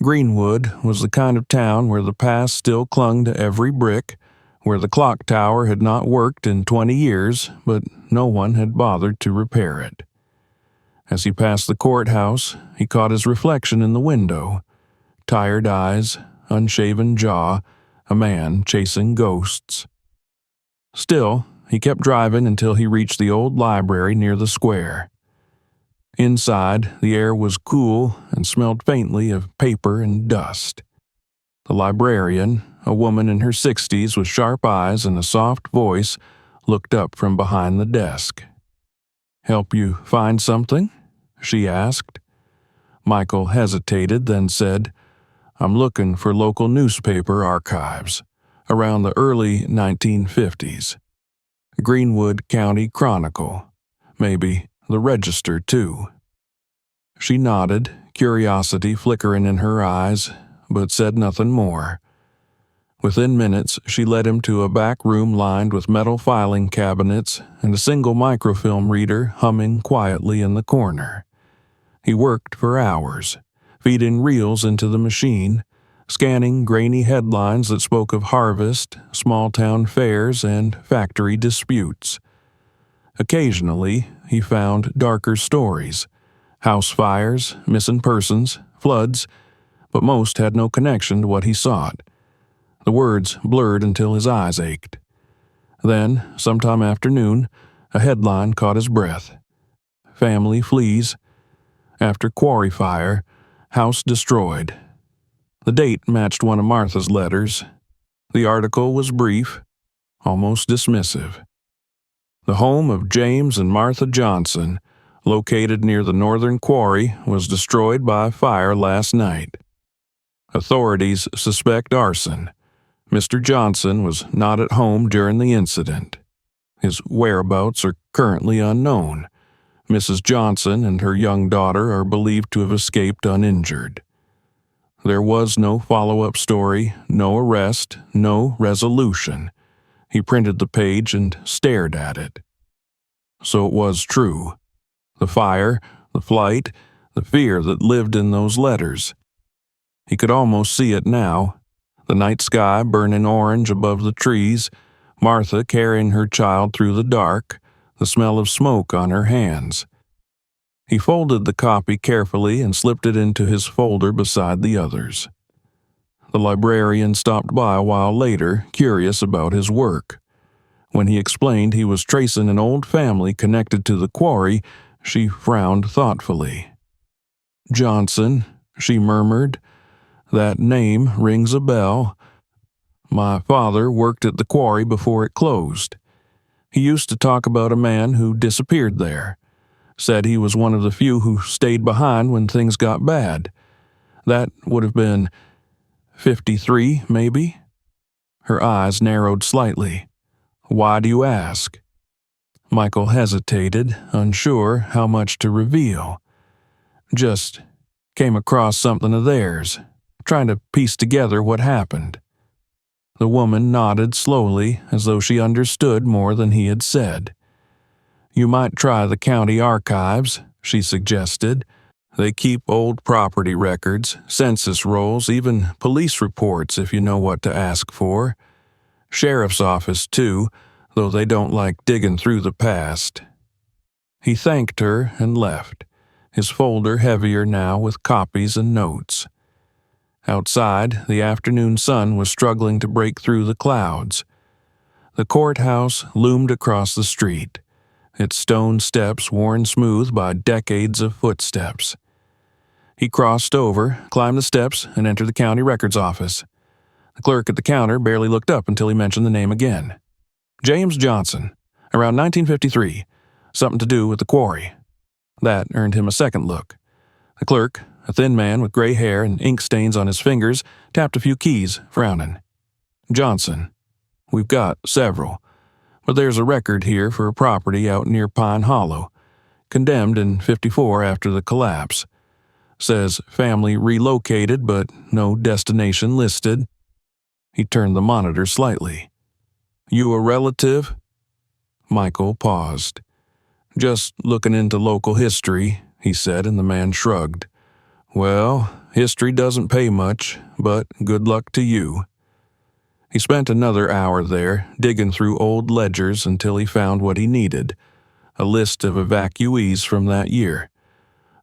Greenwood was the kind of town where the past still clung to every brick, where the clock tower had not worked in 20 years, but no one had bothered to repair it. As he passed the courthouse, he caught his reflection in the window. Tired eyes, unshaven jaw, a man chasing ghosts. Still, he kept driving until he reached the old library near the square. Inside, the air was cool and smelled faintly of paper and dust. The librarian, a woman in her 60s with sharp eyes and a soft voice, looked up from behind the desk. "Help you find something?" she asked. Michael hesitated, then said, "I'm looking for local newspaper archives, around the early 1950s. Greenwood County Chronicle, maybe the Register, too." She nodded, curiosity flickering in her eyes, but said nothing more. Within minutes, she led him to a back room lined with metal filing cabinets and a single microfilm reader humming quietly in the corner. He worked for hours, feeding reels into the machine, scanning grainy headlines that spoke of harvest, small-town fairs, and factory disputes. Occasionally, he found darker stories, house fires, missing persons, floods, but most had no connection to what he sought. The words blurred until his eyes ached. Then, sometime after noon, a headline caught his breath. "Family flees. After quarry fire, house destroyed." The date matched one of Martha's letters. The article was brief, almost dismissive. The home of James and Martha Johnson, located near the northern quarry, was destroyed by fire last night. Authorities suspect arson. Mr. Johnson was not at home during the incident. His whereabouts are currently unknown. Mrs. Johnson and her young daughter are believed to have escaped uninjured. There was no follow-up story, no arrest, no resolution. He printed the page and stared at it. So it was true. The fire, the flight, the fear that lived in those letters. He could almost see it now. The night sky burning orange above the trees, Martha carrying her child through the dark, the smell of smoke on her hands. He folded the copy carefully and slipped it into his folder beside the others. The librarian stopped by a while later, curious about his work. When he explained he was tracing an old family connected to the quarry, she frowned thoughtfully. "Johnson," she murmured. "That name rings a bell. My father worked at the quarry before it closed. He used to talk about a man who disappeared there. Said he was one of the few who stayed behind when things got bad. That would have been 53, maybe? Her eyes narrowed slightly. Why do you ask? Michael hesitated, unsure how much to reveal. Just came across something of theirs, trying to piece together what happened. The woman nodded slowly, as though she understood more than he had said. You might try the county archives, she suggested. They keep old property records, census rolls, even police reports if you know what to ask for. Sheriff's office, too, though they don't like digging through the past. He thanked her and left, his folder heavier now with copies and notes. Outside, the afternoon sun was struggling to break through the clouds. The courthouse loomed across the street, its stone steps worn smooth by decades of footsteps. He crossed over, climbed the steps, and entered the county records office. The clerk at the counter barely looked up until he mentioned the name again. James Johnson, around 1953, something to do with the quarry. That earned him a second look. The clerk, a thin man with gray hair and ink stains on his fingers, tapped a few keys, frowning. Johnson. We've got several, but there's a record here for a property out near Pine Hollow, condemned in '54 after the collapse. Says family relocated, but no destination listed. He turned the monitor slightly. You a relative? Michael paused. Just looking into local history, he said, and the man shrugged. Well, history doesn't pay much, but good luck to you. He spent another hour there, digging through old ledgers until he found what he needed, a list of evacuees from that year.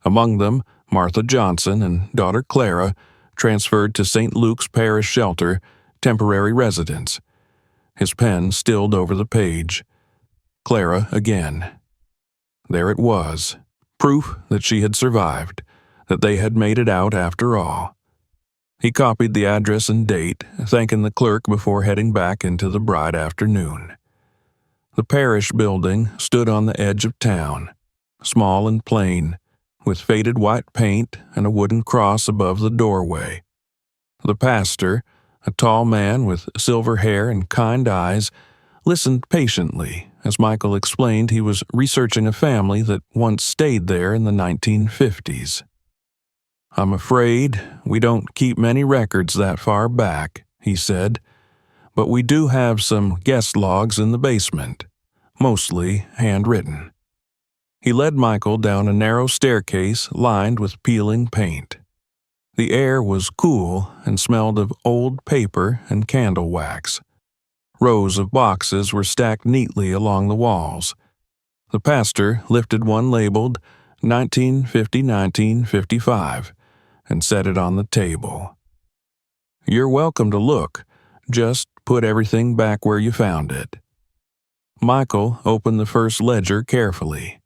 Among them, Martha Johnson and daughter Clara, transferred to St. Luke's Parish Shelter, temporary residence. His pen stilled over the page. Clara again. There it was, proof that she had survived, that they had made it out after all. He copied the address and date, thanking the clerk before heading back into the bright afternoon. The parish building stood on the edge of town, small and plain, with faded white paint and a wooden cross above the doorway. The pastor, a tall man with silver hair and kind eyes, listened patiently as Michael explained he was researching a family that once stayed there in the 1950s. I'm afraid we don't keep many records that far back, he said, but we do have some guest logs in the basement, mostly handwritten. He led Michael down a narrow staircase lined with peeling paint. The air was cool and smelled of old paper and candle wax. Rows of boxes were stacked neatly along the walls. The pastor lifted one labeled 1950-1955 and set it on the table. You're welcome to look. Just put everything back where you found it. Michael opened the first ledger carefully.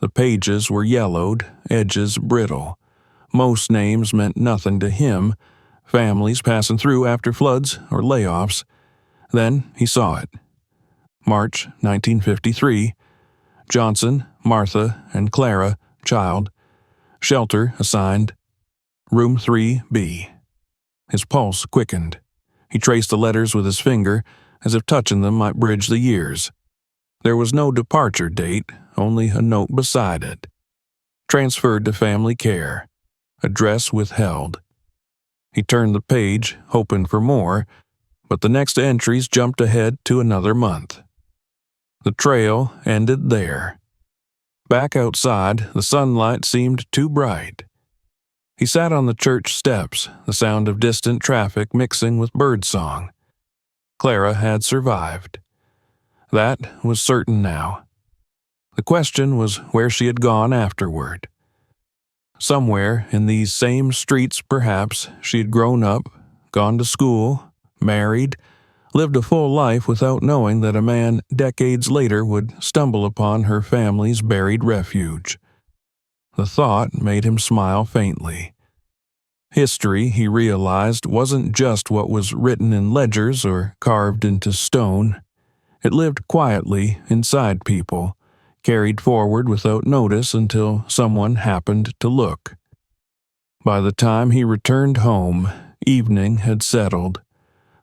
The pages were yellowed, edges brittle. Most names meant nothing to him, families passing through after floods or layoffs. Then he saw it. March 1953. Johnson, Martha, and Clara, child. Shelter assigned. Room 3B. His pulse quickened. He traced the letters with his finger, as if touching them might bridge the years. There was no departure date, only a note beside it. Transferred to family care. Address withheld. He turned the page, hoping for more, but the next entries jumped ahead to another month. The trail ended there. Back outside, the sunlight seemed too bright. He sat on the church steps, the sound of distant traffic mixing with birdsong. Clara had survived. That was certain now. The question was where she had gone afterward. Somewhere in these same streets, perhaps, she had grown up, gone to school, married, lived a full life without knowing that a man decades later would stumble upon her family's buried refuge. The thought made him smile faintly. History, he realized, wasn't just what was written in ledgers or carved into stone. It lived quietly inside people, carried forward without notice until someone happened to look. By the time he returned home, Evening had settled.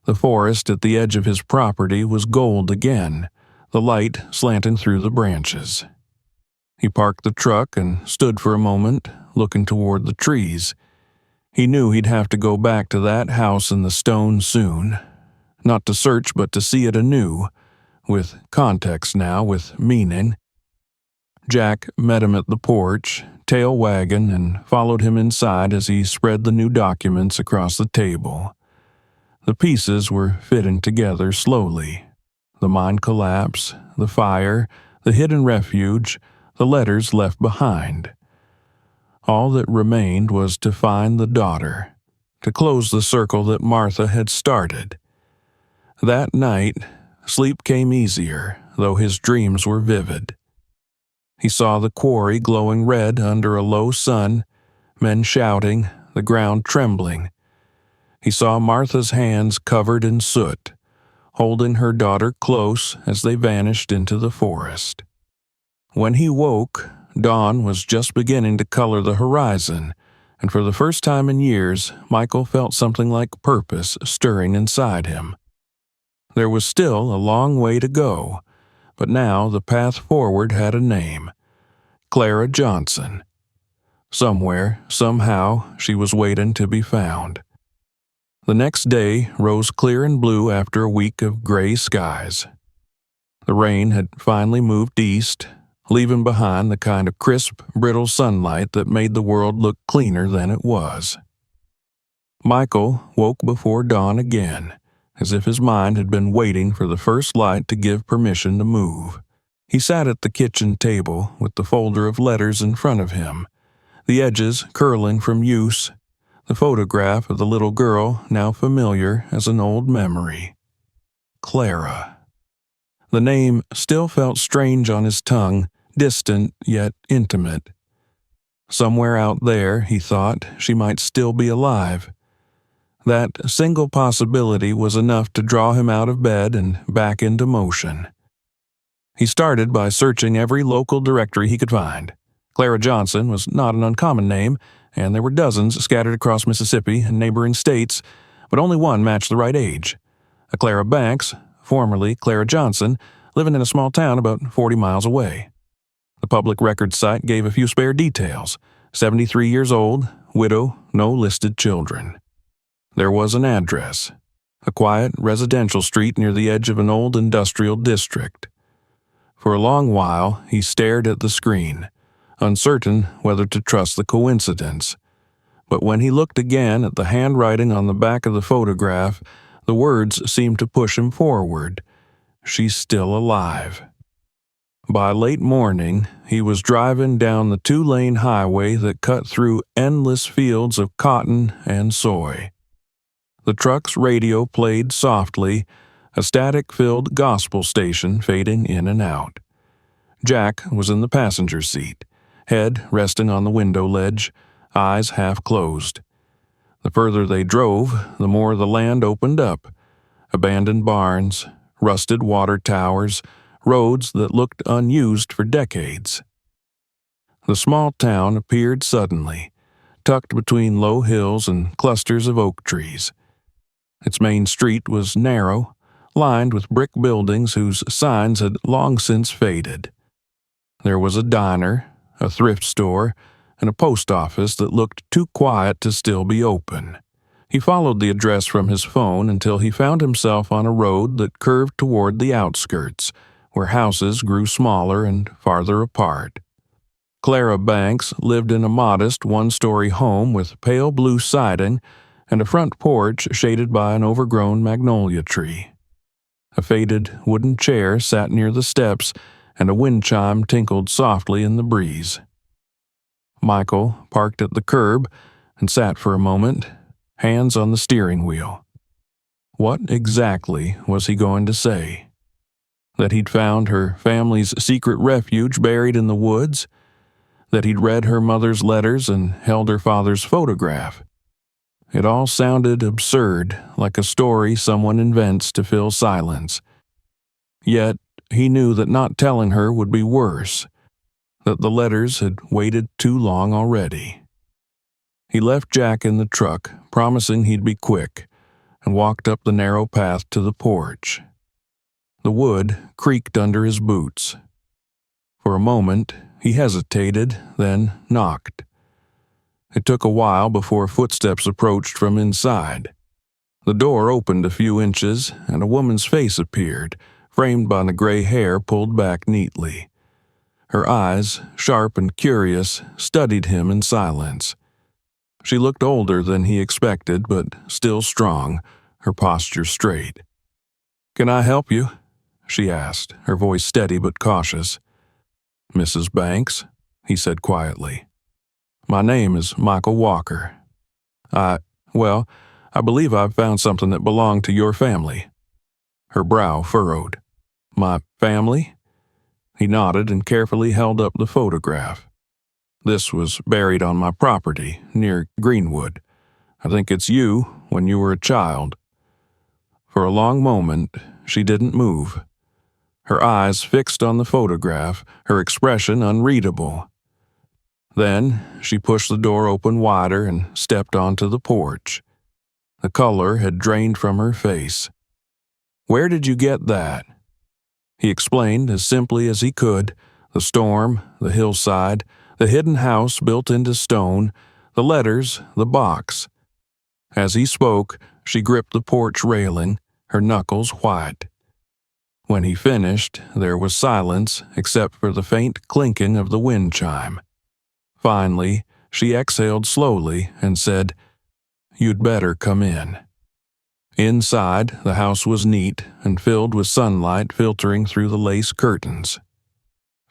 The forest at the edge of his property was gold again, the light slanting through the branches. He parked the truck and stood for a moment, looking toward the trees. He knew he'd have to go back to that house in the stone soon. Not to search, but to see it anew, with context now, with meaning. Jack met him at the porch, tail wagging, and followed him inside as he spread the new documents across the table. The pieces were fitting together slowly. The mine collapse, the fire, the hidden refuge, the letters left behind. All that remained was to find the daughter, to close the circle that Martha had started. That night, sleep came easier, though his dreams were vivid. He saw the quarry glowing red under a low sun, men shouting, the ground trembling. He saw Martha's hands covered in soot, holding her daughter close as they vanished into the forest. When he woke, dawn was just beginning to color the horizon, and for the first time in years, Michael felt something like purpose stirring inside him. There was still a long way to go, but now the path forward had a name: Clara Johnson. Somewhere, somehow, she was waiting to be found. The next day rose clear and blue after a week of gray skies. The rain had finally moved east, leaving behind the kind of crisp, brittle sunlight that made the world look cleaner than it was. Michael woke before dawn again, as if his mind had been waiting for the first light to give permission to move. He sat at the kitchen table with the folder of letters in front of him, the edges curling from use, the photograph of the little girl now familiar as an old memory. Clara. The name still felt strange on his tongue, distant yet intimate. Somewhere out there, he thought, she might still be alive. That single possibility was enough to draw him out of bed and back into motion. He started by searching every local directory he could find. Clara Johnson was not an uncommon name, and there were dozens scattered across Mississippi and neighboring states, but only one matched the right age. A Clara Banks, formerly Clara Johnson, living in a small town about 40 miles away. The public records site gave a few spare details: 73 years old, widow, no listed children. There was an address: a quiet residential street near the edge of an old industrial district. For a long while, he stared at the screen, uncertain whether to trust the coincidence. But when he looked again at the handwriting on the back of the photograph, the words seemed to push him forward. She's still alive. By late morning, he was driving down the 2-lane highway that cut through endless fields of cotton and soy. The truck's radio played softly, a static-filled gospel station fading in and out. Jack was in the passenger seat, head resting on the window ledge, eyes half closed. The further they drove, the more the land opened up. Abandoned barns, rusted water towers, roads that looked unused for decades. The small town appeared suddenly, tucked between low hills and clusters of oak trees. Its main street was narrow, lined with brick buildings whose signs had long since faded. There was a diner, a thrift store, and a post office that looked too quiet to still be open. He followed the address from his phone until he found himself on a road that curved toward the outskirts, where houses grew smaller and farther apart. Clara Banks lived in a modest one-story home with pale blue siding and a front porch shaded by an overgrown magnolia tree. A faded wooden chair sat near the steps, and a wind chime tinkled softly in the breeze. Michael parked at the curb and sat for a moment, hands on the steering wheel. What exactly was he going to say? That he'd found her family's secret refuge buried in the woods? That he'd read her mother's letters and held her father's photograph? It all sounded absurd, like a story someone invents to fill silence. Yet he knew that not telling her would be worse, that the letters had waited too long already. He left Jack in the truck, promising he'd be quick, and walked up the narrow path to the porch. The wood creaked under his boots. For a moment, he hesitated, then knocked. It took a while before footsteps approached from inside. The door opened a few inches, and a woman's face appeared, framed by the gray hair pulled back neatly. Her eyes, sharp and curious, studied him in silence. She looked older than he expected, but still strong, her posture straight. "Can I help you?" she asked, her voice steady but cautious. "Mrs. Banks?" he said quietly. "My name is Michael Walker. I believe I've found something that belonged to your family." Her brow furrowed. "My family?" He nodded and carefully held up the photograph. "This was buried on my property, near Greenwood. I think it's you when you were a child." For a long moment, she didn't move. Her eyes fixed on the photograph, her expression unreadable. Then she pushed the door open wider and stepped onto the porch. The color had drained from her face. "Where did you get that?" He explained as simply as he could, the storm, the hillside, the hidden house built into stone, the letters, the box. As he spoke, she gripped the porch railing, her knuckles white. When he finished, there was silence except for the faint clinking of the wind chime. Finally, she exhaled slowly and said, "You'd better come in." Inside, the house was neat and filled with sunlight filtering through the lace curtains.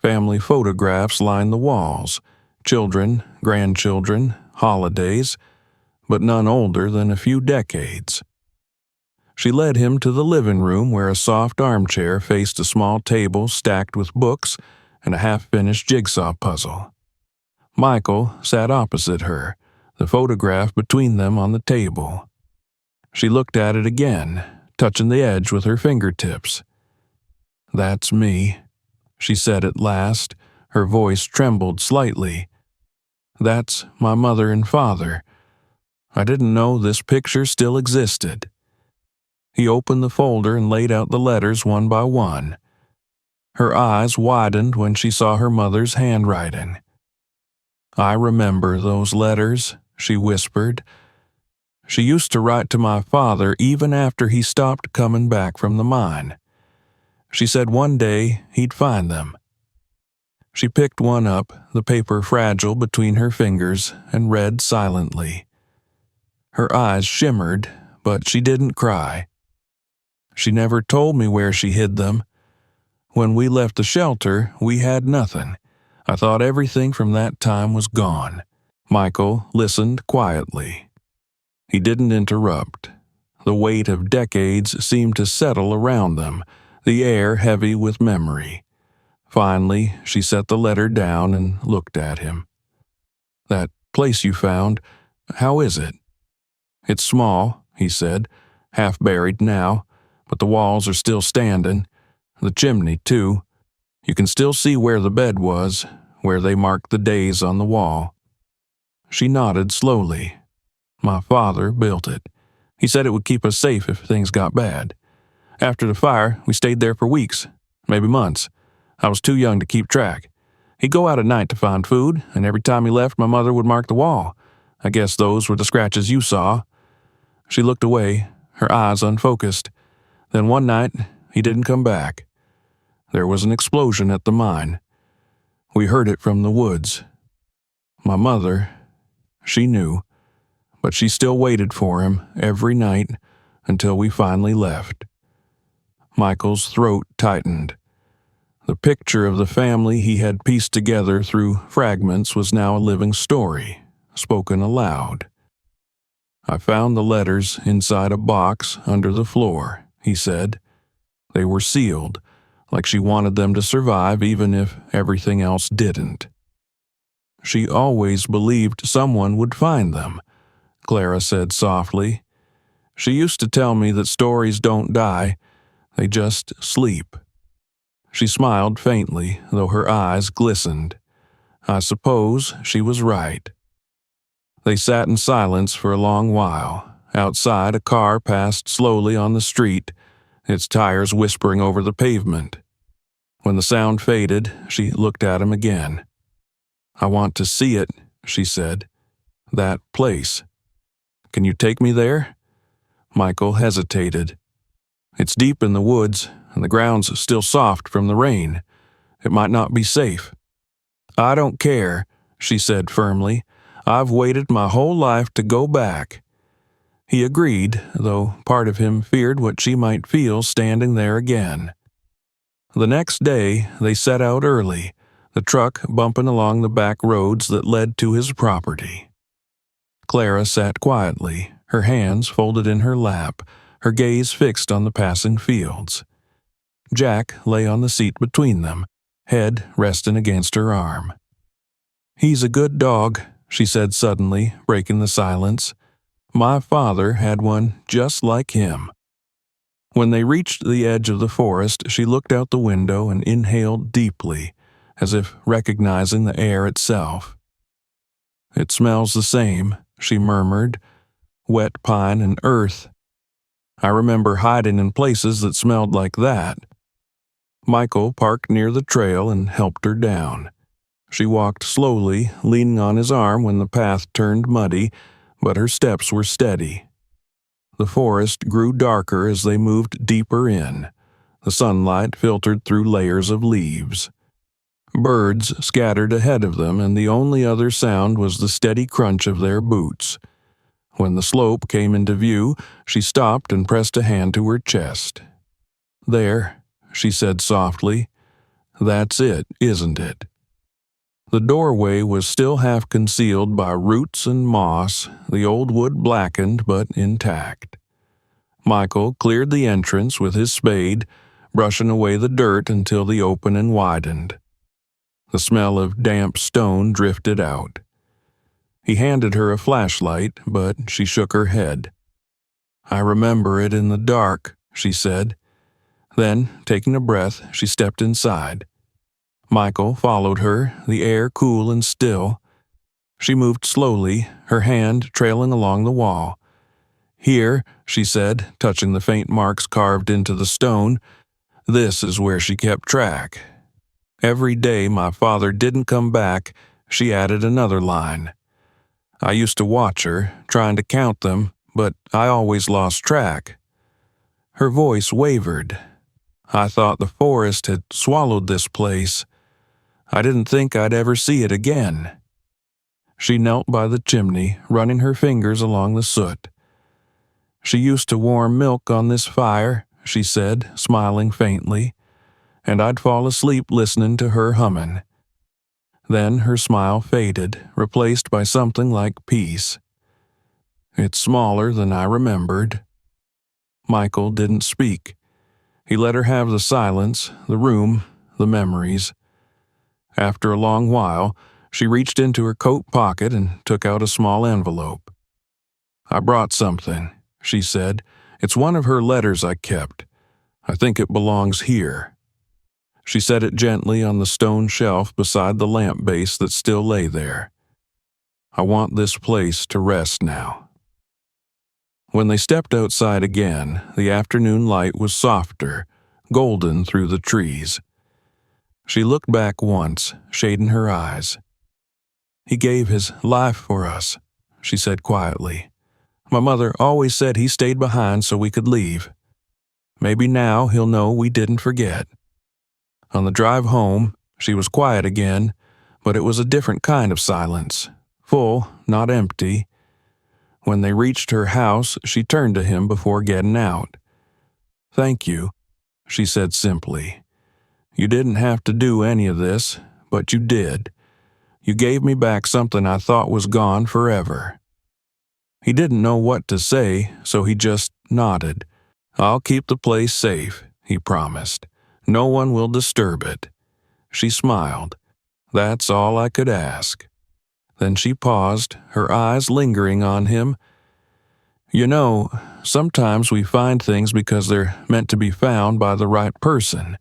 Family photographs lined the walls, children, grandchildren, holidays, but none older than a few decades. She led him to the living room where a soft armchair faced a small table stacked with books and a half-finished jigsaw puzzle. Michael sat opposite her, the photograph between them on the table. She looked at it again, touching the edge with her fingertips. "That's me," she said at last. Her voice trembled slightly. "That's my mother and father. I didn't know this picture still existed." He opened the folder and laid out the letters one by one. Her eyes widened when she saw her mother's handwriting. "I remember those letters," she whispered. "She used to write to my father even after he stopped coming back from the mine. She said one day he'd find them." She picked one up, the paper fragile between her fingers, and read silently. Her eyes shimmered, but she didn't cry. "She never told me where she hid them. When we left the shelter, we had nothing. I thought everything from that time was gone." Michael listened quietly. He didn't interrupt. The weight of decades seemed to settle around them, the air heavy with memory. Finally, she set the letter down and looked at him. "That place you found, how is it?" "It's small," he said, "half buried now, but the walls are still standing. The chimney, too. You can still see where the bed was, where they marked the days on the wall." She nodded slowly. "My father built it. He said it would keep us safe if things got bad. After the fire, we stayed there for weeks, maybe months. I was too young to keep track. He'd go out at night to find food, and every time he left, my mother would mark the wall. I guess those were the scratches you saw." She looked away, her eyes unfocused. Then one night, he didn't come back. There was an explosion at the mine. We heard it from the woods. My mother, she knew, but she still waited for him every night until we finally left." Michael's throat tightened. The picture of the family he had pieced together through fragments was now a living story, spoken aloud. "I found the letters inside a box under the floor," he said. "They were sealed, like she wanted them to survive even if everything else didn't." "She always believed someone would find them," Clara said softly. "She used to tell me that stories don't die, they just sleep." She smiled faintly, though her eyes glistened. I suppose she was right. They sat in silence for a long while. Outside, a car passed slowly on the street, its tires whispering over the pavement. When the sound faded, she looked at him again. "I want to see it," she said. "That place. Can you take me there?" Michael hesitated. "It's deep in the woods, and the ground's still soft from the rain. It might not be safe." "I don't care," she said firmly. "I've waited my whole life to go back." He agreed, though part of him feared what she might feel standing there again. The next day, they set out early, the truck bumping along the back roads that led to his property. Clara sat quietly, her hands folded in her lap, her gaze fixed on the passing fields. Jack lay on the seat between them, head resting against her arm. "He's a good dog," she said suddenly, breaking the silence. "My father had one just like him." When they reached the edge of the forest, she looked out the window and inhaled deeply, as if recognizing the air itself. "It smells the same," she murmured, "wet pine and earth. I remember hiding in places that smelled like that." Michael parked near the trail and helped her down. She walked slowly, leaning on his arm when the path turned muddy, but her steps were steady. The forest grew darker as they moved deeper in. The sunlight filtered through layers of leaves. Birds scattered ahead of them, and the only other sound was the steady crunch of their boots. When the slope came into view, she stopped and pressed a hand to her chest. "There," she said softly. "That's it, isn't it?" The doorway was still half concealed by roots and moss, the old wood blackened but intact. Michael cleared the entrance with his spade, brushing away the dirt until the opening widened. The smell of damp stone drifted out. He handed her a flashlight, but she shook her head. "I remember it in the dark," she said. Then, taking a breath, she stepped inside. Michael followed her, the air cool and still. She moved slowly, her hand trailing along the wall. "Here," she said, touching the faint marks carved into the stone. "This is where she kept track. Every day my father didn't come back," she added another line. "I used to watch her, trying to count them, but I always lost track." Her voice wavered. "I thought the forest had swallowed this place. I didn't think I'd ever see it again." She knelt by the chimney, running her fingers along the soot. "She used to warm milk on this fire," she said, smiling faintly, "and I'd fall asleep listening to her humming." Then her smile faded, replaced by something like peace. "It's smaller than I remembered." Michael didn't speak. He let her have the silence, the room, the memories. After a long while, she reached into her coat pocket and took out a small envelope. "I brought something," she said. "It's one of her letters I kept. I think it belongs here." She set it gently on the stone shelf beside the lamp base that still lay there. "I want this place to rest now." When they stepped outside again, the afternoon light was softer, golden through the trees. She looked back once, shading her eyes. "He gave his life for us," she said quietly. "My mother always said he stayed behind so we could leave. Maybe now he'll know we didn't forget." On the drive home, she was quiet again, but it was a different kind of silence, full, not empty. When they reached her house, she turned to him before getting out. "Thank you," she said simply. "You didn't have to do any of this, but you did. You gave me back something I thought was gone forever." He didn't know what to say, so he just nodded. "I'll keep the place safe," he promised. "No one will disturb it." She smiled. "That's all I could ask." Then she paused, her eyes lingering on him. "You know, sometimes we find things because they're meant to be found by the right person.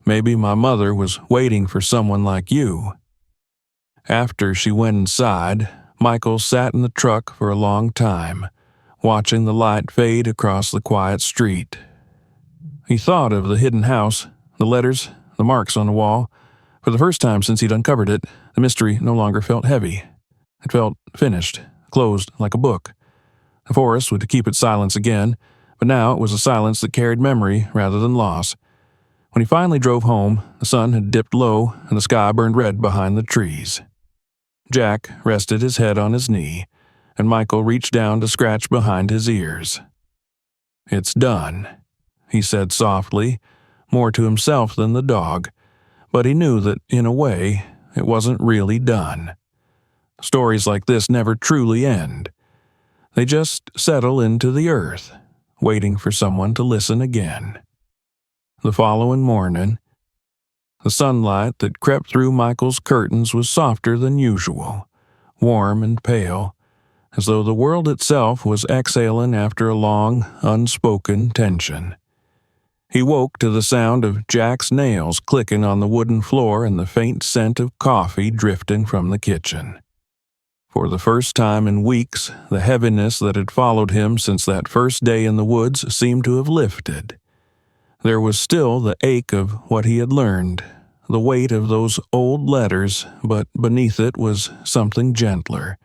Maybe my mother was waiting for someone like you." After she went inside, Michael sat in the truck for a long time, watching the light fade across the quiet street. He thought of the hidden house, the letters, the marks on the wall. For the first time since he'd uncovered it, the mystery no longer felt heavy. It felt finished, closed like a book. The forest would keep its silence again, but now it was a silence that carried memory rather than loss. When he finally drove home, the sun had dipped low and the sky burned red behind the trees. Jack rested his head on his knee, and Michael reached down to scratch behind his ears. "It's done," he said softly, more to himself than the dog, but he knew that, in a way, it wasn't really done. Stories like this never truly end. They just settle into the earth, waiting for someone to listen again. The following morning, the sunlight that crept through Michael's curtains was softer than usual, warm and pale, as though the world itself was exhaling after a long, unspoken tension. He woke to the sound of Jack's nails clicking on the wooden floor and the faint scent of coffee drifting from the kitchen. For the first time in weeks, the heaviness that had followed him since that first day in the woods seemed to have lifted. There was still the ache of what he had learned, the weight of those old letters, but beneath it was something gentler,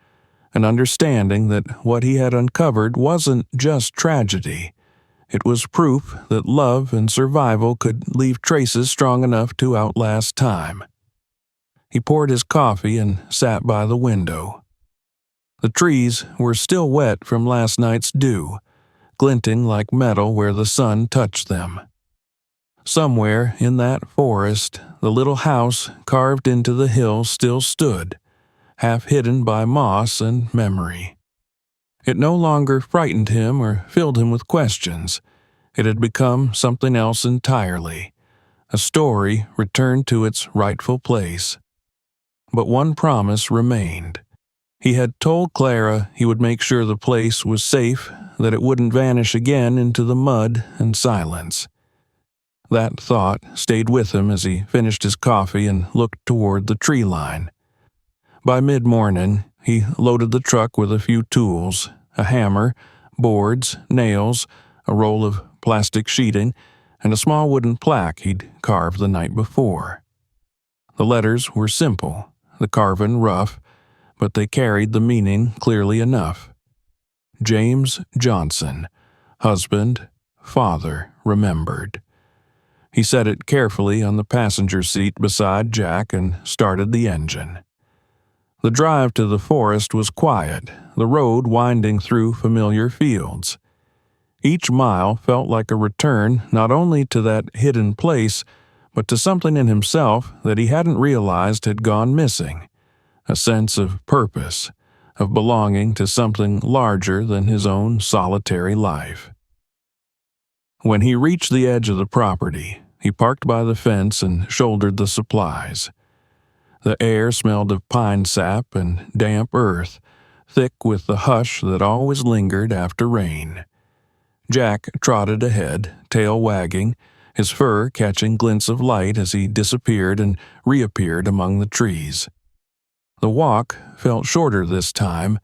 an understanding that what he had uncovered wasn't just tragedy. It was proof that love and survival could leave traces strong enough to outlast time. He poured his coffee and sat by the window. The trees were still wet from last night's dew, glinting like metal where the sun touched them. Somewhere in that forest, the little house carved into the hill still stood, half hidden by moss and memory. It no longer frightened him or filled him with questions. It had become something else entirely, a story returned to its rightful place. But one promise remained. He had told Clara he would make sure the place was safe, that it wouldn't vanish again into the mud and silence. That thought stayed with him as he finished his coffee and looked toward the tree line. By mid-morning, he loaded the truck with a few tools, a hammer, boards, nails, a roll of plastic sheeting, and a small wooden plaque he'd carved the night before. The letters were simple, the carving rough, but they carried the meaning clearly enough. James Johnson, husband, father, remembered. He set it carefully on the passenger seat beside Jack and started the engine. The drive to the forest was quiet, the road winding through familiar fields. Each mile felt like a return not only to that hidden place, but to something in himself that he hadn't realized had gone missing, a sense of purpose, of belonging to something larger than his own solitary life. When he reached the edge of the property, he parked by the fence and shouldered the supplies. The air smelled of pine sap and damp earth, thick with the hush that always lingered after rain. Jack trotted ahead, tail wagging, his fur catching glints of light as he disappeared and reappeared among the trees. The walk felt shorter this time,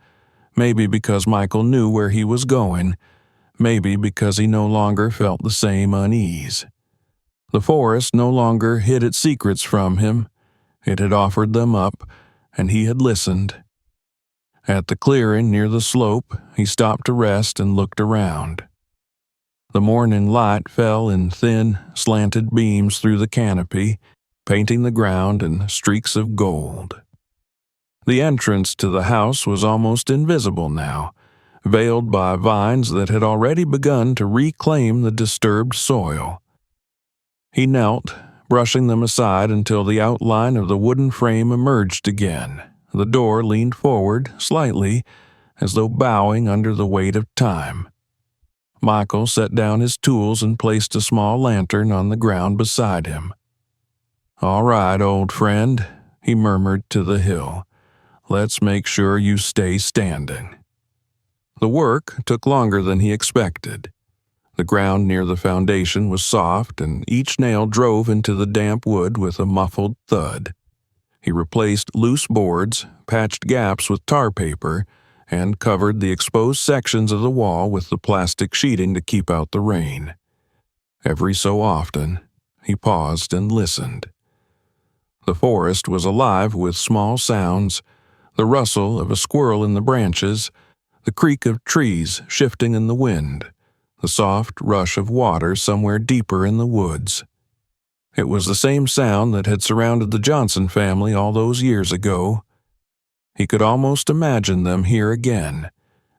maybe because Michael knew where he was going, maybe because he no longer felt the same unease. The forest no longer hid its secrets from him. It had offered them up, and he had listened. At the clearing near the slope, he stopped to rest and looked around. The morning light fell in thin, slanted beams through the canopy, painting the ground in streaks of gold. The entrance to the house was almost invisible now, veiled by vines that had already begun to reclaim the disturbed soil. He knelt, brushing them aside until the outline of the wooden frame emerged again. The door leaned forward slightly, as though bowing under the weight of time. Michael set down his tools and placed a small lantern on the ground beside him. "All right, old friend," he murmured to the hill. "Let's make sure you stay standing." The work took longer than he expected. The ground near the foundation was soft, and each nail drove into the damp wood with a muffled thud. He replaced loose boards, patched gaps with tar paper, and covered the exposed sections of the wall with the plastic sheeting to keep out the rain. Every so often, he paused and listened. The forest was alive with small sounds, the rustle of a squirrel in the branches, the creak of trees shifting in the wind, the soft rush of water somewhere deeper in the woods. It was the same sound that had surrounded the Johnson family all those years ago. He could almost imagine them here again,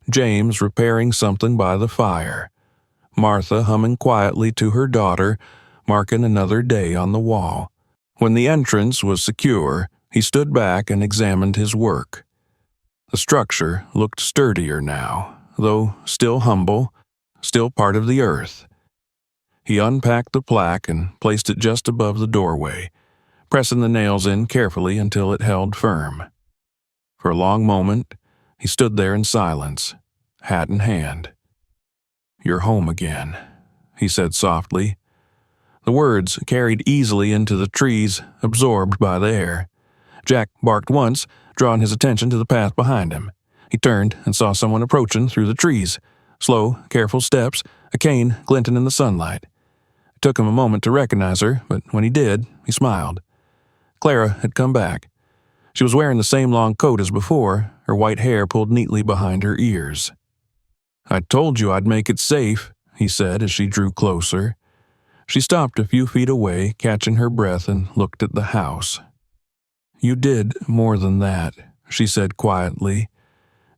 James repairing something by the fire, Martha humming quietly to her daughter, marking another day on the wall. When the entrance was secure, he stood back and examined his work. The structure looked sturdier now, though still humble, still part of the earth. He unpacked the plaque and placed it just above the doorway, pressing the nails in carefully until it held firm. For a long moment, he stood there in silence, hat in hand. "You're home again," he said softly. The words carried easily into the trees, absorbed by the air. Jack barked once, drawing his attention to the path behind him. He turned and saw someone approaching through the trees. Slow, careful steps, a cane glinting in the sunlight. It took him a moment to recognize her, but when he did, he smiled. Clara had come back. She was wearing the same long coat as before, her white hair pulled neatly behind her ears. "I told you I'd make it safe," he said as she drew closer. She stopped a few feet away, catching her breath, and looked at the house. "You did more than that," she said quietly.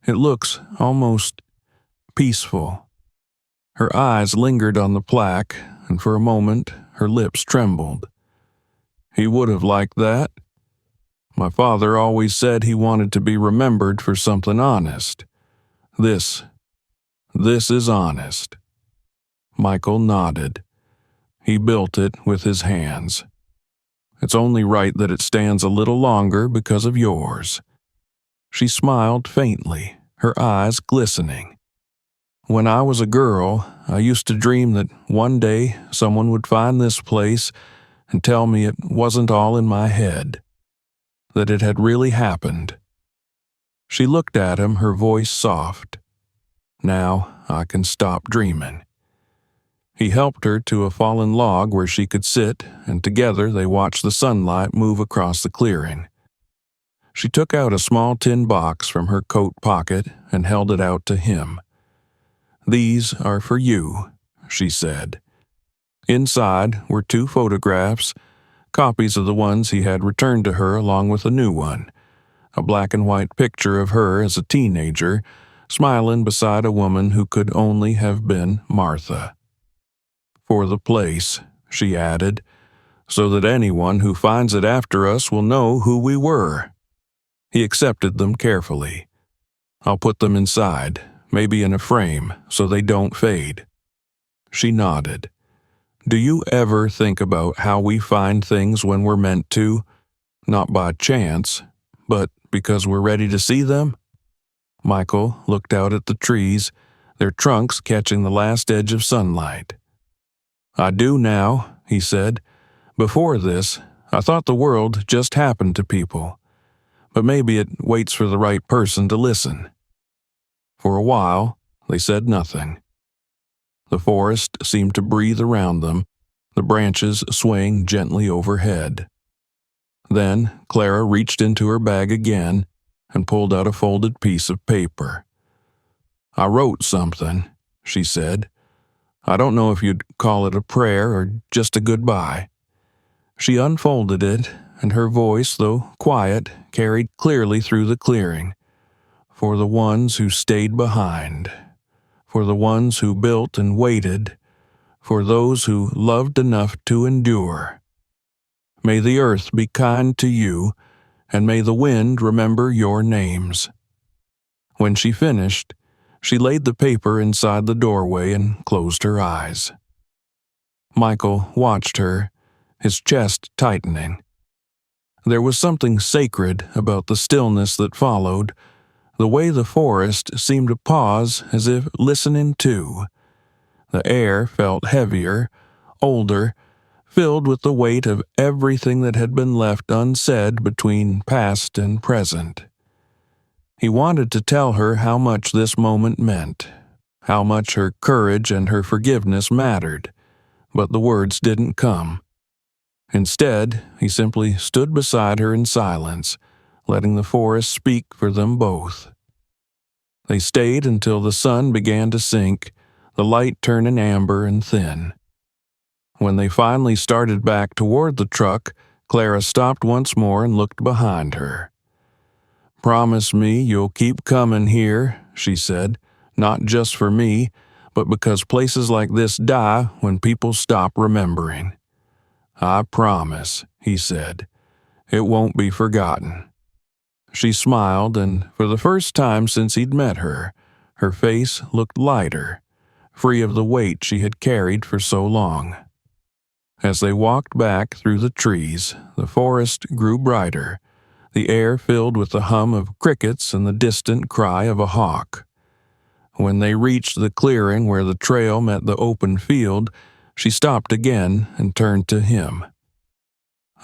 "It looks almost peaceful." Her eyes lingered on the plaque, and for a moment her lips trembled. "He would have liked that. My father always said he wanted to be remembered for something honest. This is honest." Michael nodded. He built it with his hands. "It's only right that it stands a little longer because of yours." She smiled faintly, her eyes glistening. "When I was a girl, I used to dream that one day someone would find this place and tell me it wasn't all in my head, that it had really happened." She looked at him, her voice soft. "Now I can stop dreaming." He helped her to a fallen log where she could sit, and together they watched the sunlight move across the clearing. She took out a small tin box from her coat pocket and held it out to him. "These are for you," she said. Inside were 2 photographs, copies of the ones he had returned to her along with a new one, a black and white picture of her as a teenager, smiling beside a woman who could only have been Martha. "For the place," she added, "so that anyone who finds it after us will know who we were." He accepted them carefully. "I'll put them inside, maybe in a frame, so they don't fade." She nodded. "Do you ever think about how we find things when we're meant to? Not by chance, but because we're ready to see them?" Michael looked out at the trees, their trunks catching the last edge of sunlight. "I do now," he said. "Before this, I thought the world just happened to people. But maybe it waits for the right person to listen." For a while, they said nothing. The forest seemed to breathe around them, the branches swaying gently overhead. Then Clara reached into her bag again and pulled out a folded piece of paper. "I wrote something," she said. "I don't know if you'd call it a prayer or just a goodbye." She unfolded it, and her voice, though quiet, carried clearly through the clearing. "For the ones who stayed behind, for the ones who built and waited, for those who loved enough to endure. May the earth be kind to you, and may the wind remember your names." When she finished, she laid the paper inside the doorway and closed her eyes. Michael watched her, his chest tightening. There was something sacred about the stillness that followed, the way the forest seemed to pause as if listening too. The air felt heavier, older, filled with the weight of everything that had been left unsaid between past and present. He wanted to tell her how much this moment meant, how much her courage and her forgiveness mattered, but the words didn't come. Instead, he simply stood beside her in silence, letting the forest speak for them both. They stayed until the sun began to sink, the light turning amber and thin. When they finally started back toward the truck, Clara stopped once more and looked behind her. "Promise me you'll keep coming here," she said, "not just for me, but because places like this die when people stop remembering." "I promise," he said. "It won't be forgotten." She smiled, and for the first time since he'd met her, her face looked lighter, free of the weight she had carried for so long. As they walked back through the trees, the forest grew brighter, the air filled with the hum of crickets and the distant cry of a hawk. When they reached the clearing where the trail met the open field, she stopped again and turned to him.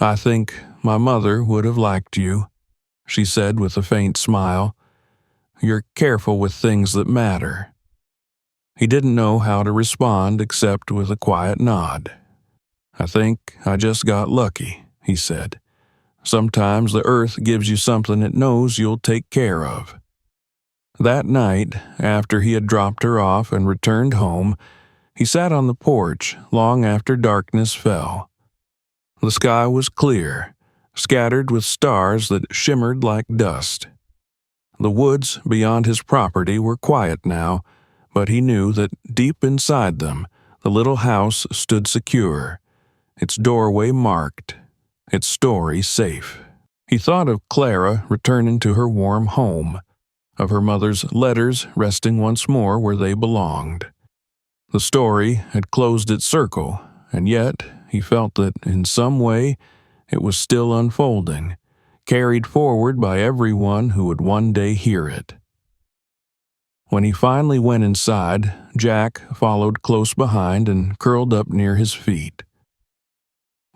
"I think my mother would have liked you," she said with a faint smile. "You're careful with things that matter." He didn't know how to respond except with a quiet nod. "I think I just got lucky," he said. "Sometimes the earth gives you something it knows you'll take care of." That night, after he had dropped her off and returned home, he sat on the porch long after darkness fell. The sky was clear, scattered with stars that shimmered like dust. The woods beyond his property were quiet now, but he knew that deep inside them, the little house stood secure, its doorway marked, its story safe. He thought of Clara returning to her warm home, of her mother's letters resting once more where they belonged. The story had closed its circle, and yet he felt that in some way it was still unfolding, carried forward by everyone who would one day hear it. When he finally went inside, Jack followed close behind and curled up near his feet.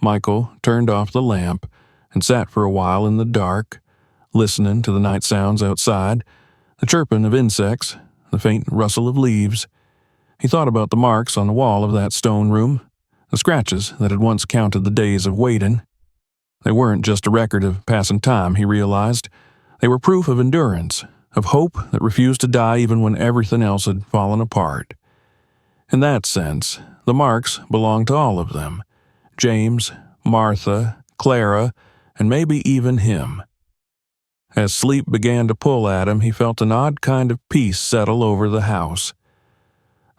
Michael turned off the lamp and sat for a while in the dark, listening to the night sounds outside, the chirping of insects, the faint rustle of leaves. He thought about the marks on the wall of that stone room, the scratches that had once counted the days of waiting. They weren't just a record of passing time, he realized. They were proof of endurance, of hope that refused to die even when everything else had fallen apart. In that sense, the marks belonged to all of them: James, Martha, Clara, and maybe even him. As sleep began to pull at him, he felt an odd kind of peace settle over the house.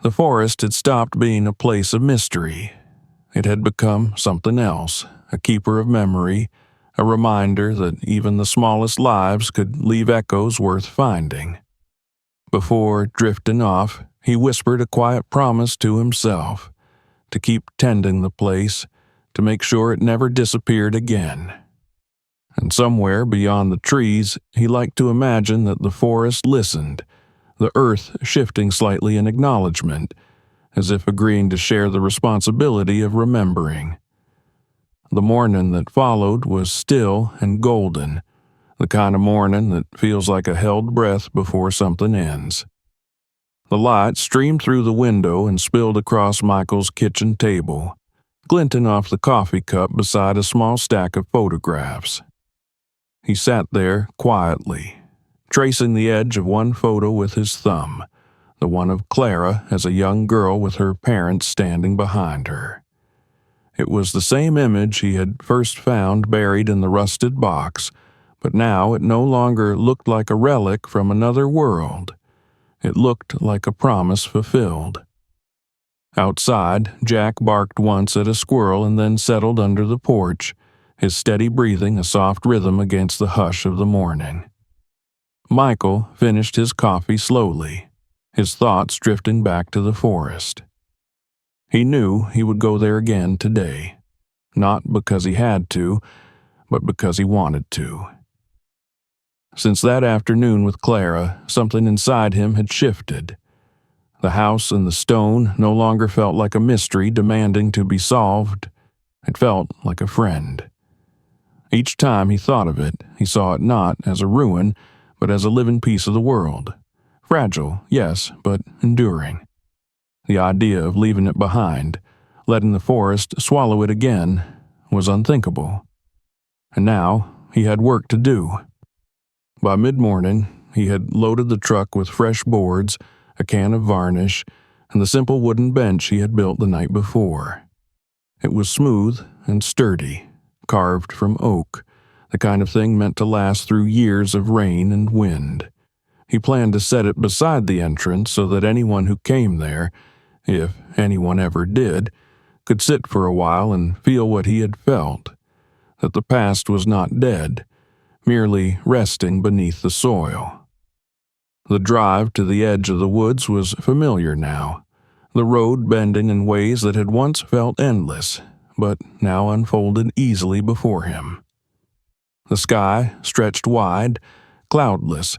The forest had stopped being a place of mystery. It had become something else, a keeper of memory, a reminder that even the smallest lives could leave echoes worth finding. Before drifting off, he whispered a quiet promise to himself, to keep tending the place, to make sure it never disappeared again. And somewhere beyond the trees, he liked to imagine that the forest listened, the earth shifting slightly in acknowledgement, as if agreeing to share the responsibility of remembering. The morning that followed was still and golden, the kind of morning that feels like a held breath before something ends. The light streamed through the window and spilled across Michael's kitchen table, glinting off the coffee cup beside a small stack of photographs. He sat there quietly, tracing the edge of one photo with his thumb, the one of Clara as a young girl with her parents standing behind her. It was the same image he had first found buried in the rusted box, but now it no longer looked like a relic from another world. It looked like a promise fulfilled. Outside, Jack barked once at a squirrel and then settled under the porch, his steady breathing a soft rhythm against the hush of the morning. Michael finished his coffee slowly, his thoughts drifting back to the forest. He knew he would go there again today, not because he had to, but because he wanted to. Since that afternoon with Clara, something inside him had shifted. The house and the stone no longer felt like a mystery demanding to be solved. It felt like a friend. Each time he thought of it, he saw it not as a ruin, but as a living piece of the world. Fragile, yes, but enduring. The idea of leaving it behind, letting the forest swallow it again, was unthinkable. And now he had work to do. By mid-morning, he had loaded the truck with fresh boards, a can of varnish, and the simple wooden bench he had built the night before. It was smooth and sturdy, carved from oak, the kind of thing meant to last through years of rain and wind. He planned to set it beside the entrance so that anyone who came there, if anyone ever did, could sit for a while and feel what he had felt, that the past was not dead, merely resting beneath the soil. The drive to the edge of the woods was familiar now, the road bending in ways that had once felt endless, but now unfolded easily before him. The sky stretched wide, cloudless,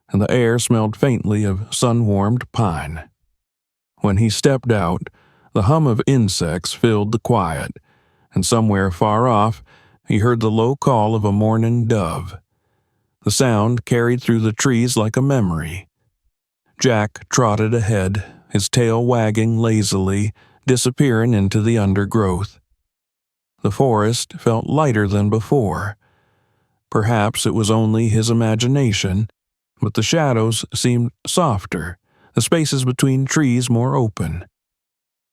and the air smelled faintly of sun-warmed pine. When he stepped out, the hum of insects filled the quiet, and somewhere far off he heard the low call of a mourning dove. The sound carried through the trees like a memory. Jack trotted ahead, his tail wagging lazily, disappearing into the undergrowth. The forest felt lighter than before. Perhaps it was only his imagination, but the shadows seemed softer, the spaces between trees more open.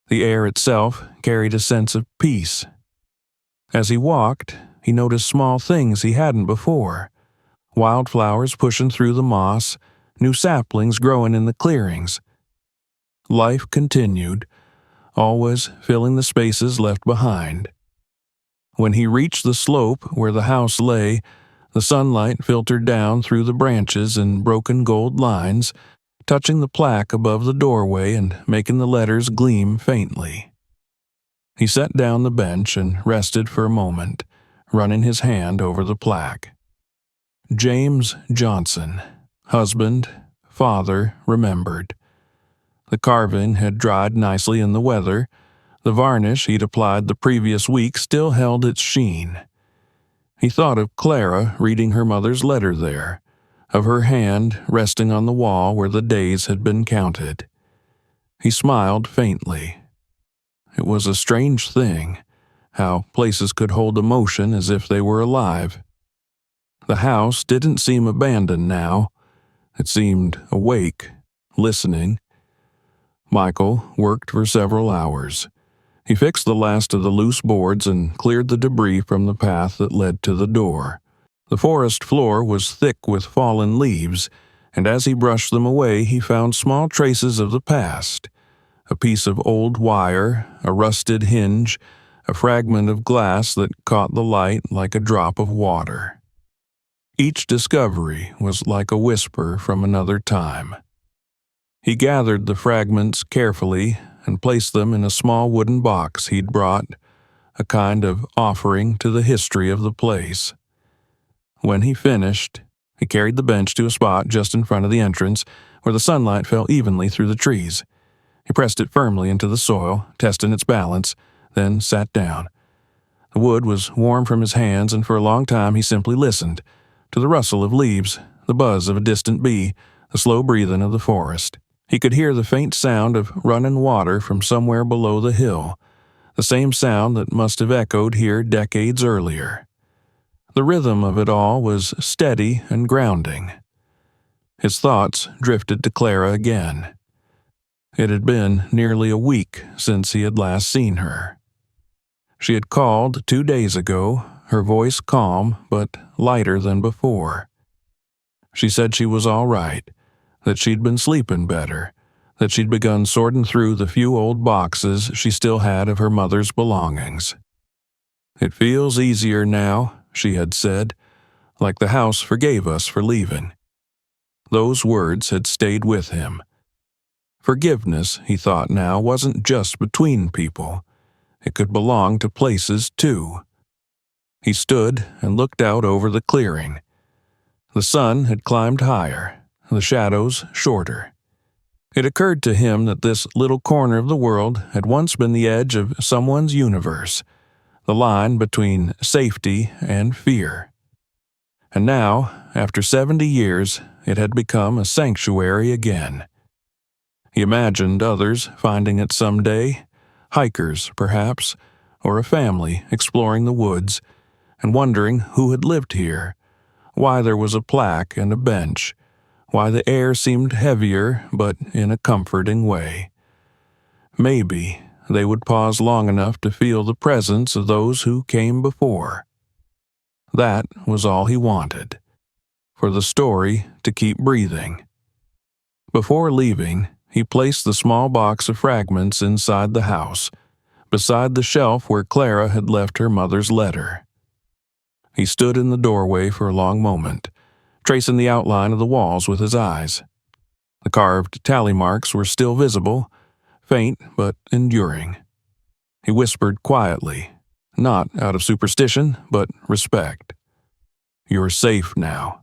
The air itself carried a sense of peace. As he walked, he noticed small things he hadn't before. Wildflowers pushing through the moss, new saplings growing in the clearings. Life continued, always filling the spaces left behind. When he reached the slope where the house lay, the sunlight filtered down through the branches in broken gold lines, touching the plaque above the doorway and making the letters gleam faintly. He sat down the bench and rested for a moment, running his hand over the plaque. James Johnson, husband, father, remembered. The carving had dried nicely in the weather. The varnish he'd applied the previous week still held its sheen. He thought of Clara reading her mother's letter there, of her hand resting on the wall where the days had been counted. He smiled faintly. It was a strange thing, how places could hold emotion as if they were alive. The house didn't seem abandoned now. It seemed awake, listening. Michael worked for several hours. He fixed the last of the loose boards and cleared the debris from the path that led to the door. The forest floor was thick with fallen leaves, and as he brushed them away he found small traces of the past. A piece of old wire, a rusted hinge, a fragment of glass that caught the light like a drop of water. Each discovery was like a whisper from another time. He gathered the fragments carefully and placed them in a small wooden box he'd brought, a kind of offering to the history of the place. When he finished, he carried the bench to a spot just in front of the entrance where the sunlight fell evenly through the trees. He pressed it firmly into the soil, testing its balance, then sat down. The wood was warm from his hands, and for a long time he simply listened to the rustle of leaves, the buzz of a distant bee, the slow breathing of the forest. He could hear the faint sound of running water from somewhere below the hill, the same sound that must have echoed here decades earlier. The rhythm of it all was steady and grounding. His thoughts drifted to Clara again. It had been nearly a week since he had last seen her. She had called 2 days ago, her voice calm but lighter than before. She said she was all right, that she'd been sleeping better, that she'd begun sorting through the few old boxes she still had of her mother's belongings. "It feels easier now," she had said, "like the house forgave us for leaving." Those words had stayed with him. Forgiveness, he thought now, wasn't just between people. It could belong to places, too. He stood and looked out over the clearing. The sun had climbed higher, the shadows shorter. It occurred to him that this little corner of the world had once been the edge of someone's universe, the line between safety and fear. And now, after 70 years, it had become a sanctuary again. He imagined others finding it someday, hikers, perhaps, or a family exploring the woods, and wondering who had lived here, why there was a plaque and a bench, why the air seemed heavier but in a comforting way. Maybe they would pause long enough to feel the presence of those who came before. That was all he wanted, for the story to keep breathing. Before leaving, he placed the small box of fragments inside the house, beside the shelf where Clara had left her mother's letter. He stood in the doorway for a long moment, tracing the outline of the walls with his eyes. The carved tally marks were still visible, faint but enduring. He whispered quietly, not out of superstition, but respect. "You're safe now."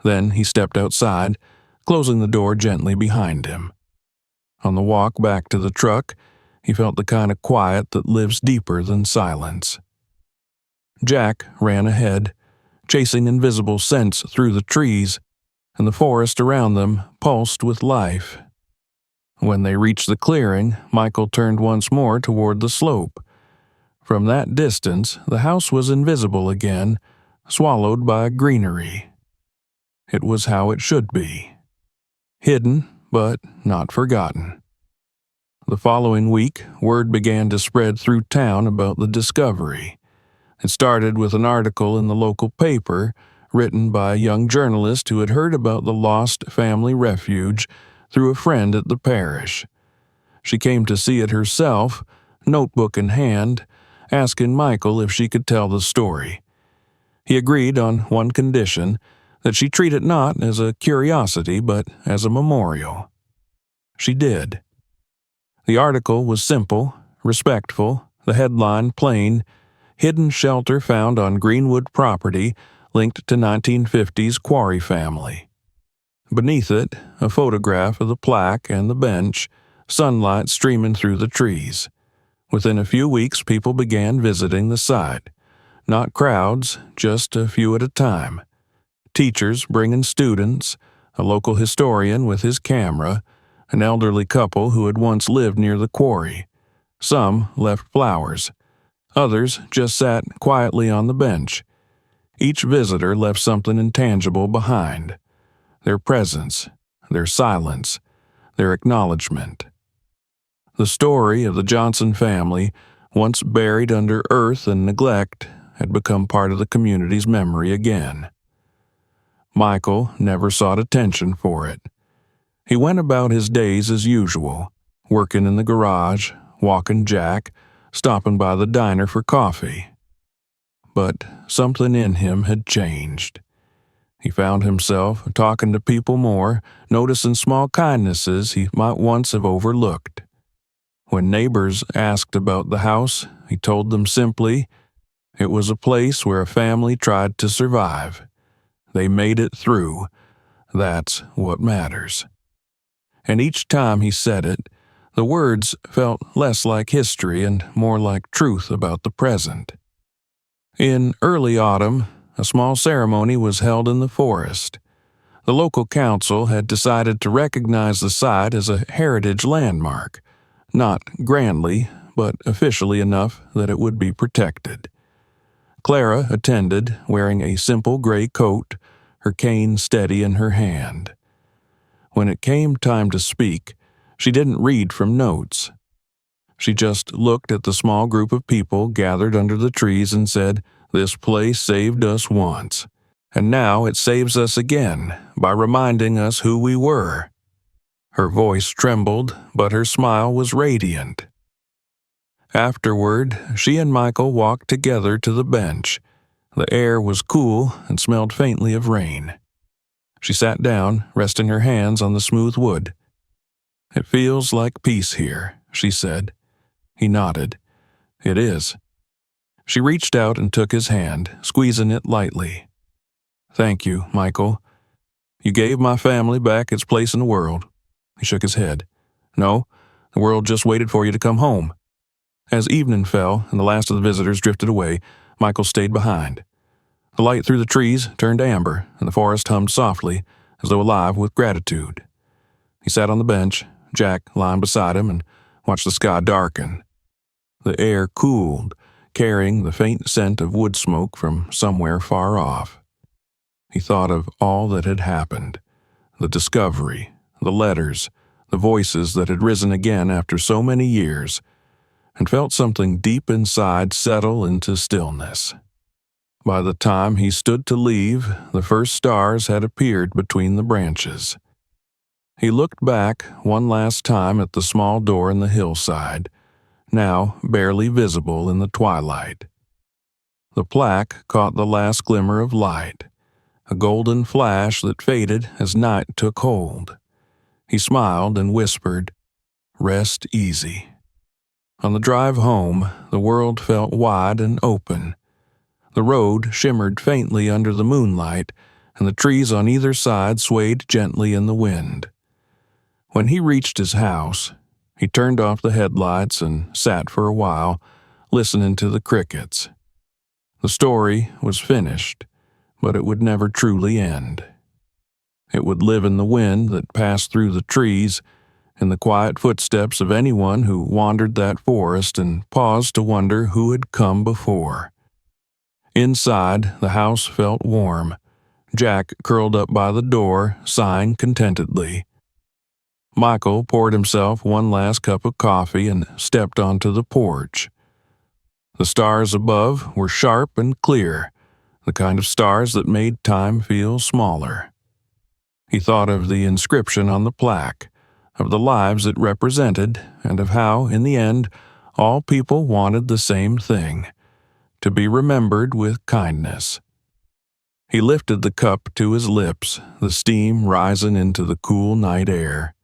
Then he stepped outside, closing the door gently behind him. On the walk back to the truck, he felt the kind of quiet that lives deeper than silence. Jack ran ahead, chasing invisible scents through the trees, and the forest around them pulsed with life. When they reached the clearing, Michael turned once more toward the slope. From that distance, the house was invisible again, swallowed by greenery. It was how it should be. Hidden, but not forgotten. The following week, word began to spread through town about the discovery. It started with an article in the local paper written by a young journalist who had heard about the lost family refuge through a friend at the parish. She came to see it herself, notebook in hand, asking Michael if she could tell the story. He agreed on one condition, that she treat it not as a curiosity but as a memorial. She did. The article was simple, respectful, the headline plain, "Hidden Shelter Found on Greenwood Property Linked to 1950s Quarry Family." Beneath it, a photograph of the plaque and the bench, sunlight streaming through the trees. Within a few weeks, people began visiting the site. Not crowds, just a few at a time. Teachers bringing students, a local historian with his camera, an elderly couple who had once lived near the quarry. Some left flowers. Others just sat quietly on the bench. Each visitor left something intangible behind. Their presence, their silence, their acknowledgement. The story of the Johnson family, once buried under earth and neglect, had become part of the community's memory again. Michael never sought attention for it. He went about his days as usual, working in the garage, walking Jack, stopping by the diner for coffee. But something in him had changed. He found himself talking to people more, noticing small kindnesses he might once have overlooked. When neighbors asked about the house, he told them simply, it was a place where a family tried to survive. They made it through. That's what matters. And each time he said it, the words felt less like history and more like truth about the present. In early autumn, a small ceremony was held in the forest. The local council had decided to recognize the site as a heritage landmark, not grandly, but officially enough that it would be protected. Clara attended, wearing a simple gray coat, her cane steady in her hand. When it came time to speak, she didn't read from notes. She just looked at the small group of people gathered under the trees and said, "This place saved us once, and now it saves us again by reminding us who we were." Her voice trembled, but her smile was radiant. Afterward, she and Michael walked together to the bench. The air was cool and smelled faintly of rain. She sat down, resting her hands on the smooth wood. "It feels like peace here," she said. He nodded. "It is." She reached out and took his hand, squeezing it lightly. "Thank you, Michael. You gave my family back its place in the world." He shook his head. "No, the world just waited for you to come home." As evening fell and the last of the visitors drifted away, Michael stayed behind. The light through the trees turned amber, and the forest hummed softly, as though alive with gratitude. He sat on the bench, Jack lying beside him, and watched the sky darken. The air cooled, carrying the faint scent of wood smoke from somewhere far off. He thought of all that had happened, the discovery, the letters, the voices that had risen again after so many years, and felt something deep inside settle into stillness. By the time he stood to leave, the first stars had appeared between the branches. He looked back one last time at the small door in the hillside, now barely visible in the twilight. The plaque caught the last glimmer of light, a golden flash that faded as night took hold. He smiled and whispered, "Rest easy." On the drive home, the world felt wide and open. The road shimmered faintly under the moonlight, and the trees on either side swayed gently in the wind. When he reached his house, he turned off the headlights and sat for a while, listening to the crickets. The story was finished, but it would never truly end. It would live in the wind that passed through the trees, in the quiet footsteps of anyone who wandered that forest and paused to wonder who had come before. Inside, the house felt warm. Jack curled up by the door, sighing contentedly. Michael poured himself one last cup of coffee and stepped onto the porch. The stars above were sharp and clear, the kind of stars that made time feel smaller. He thought of the inscription on the plaque, of the lives it represented, and of how, in the end, all people wanted the same thing: to be remembered with kindness. He lifted the cup to his lips, the steam rising into the cool night air.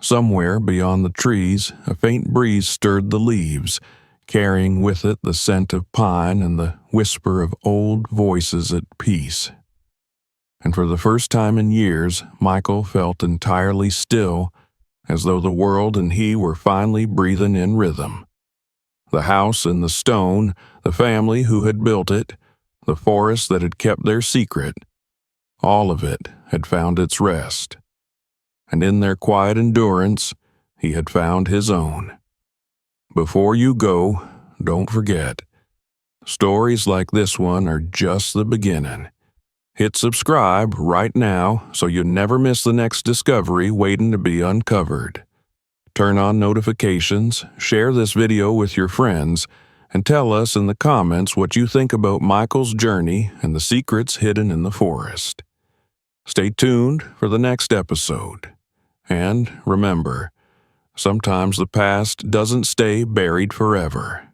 Somewhere beyond the trees, a faint breeze stirred the leaves, carrying with it the scent of pine and the whisper of old voices at peace. And for the first time in years, Michael felt entirely still, as though the world and he were finally breathing in rhythm. The house and the stone, the family who had built it, the forest that had kept their secret, all of it had found its rest. And in their quiet endurance, he had found his own. Before you go, don't forget, stories like this one are just the beginning. Hit subscribe right now so you never miss the next discovery waiting to be uncovered. Turn on notifications, share this video with your friends, and tell us in the comments what you think about Michael's journey and the secrets hidden in the forest. Stay tuned for the next episode. And remember, sometimes the past doesn't stay buried forever.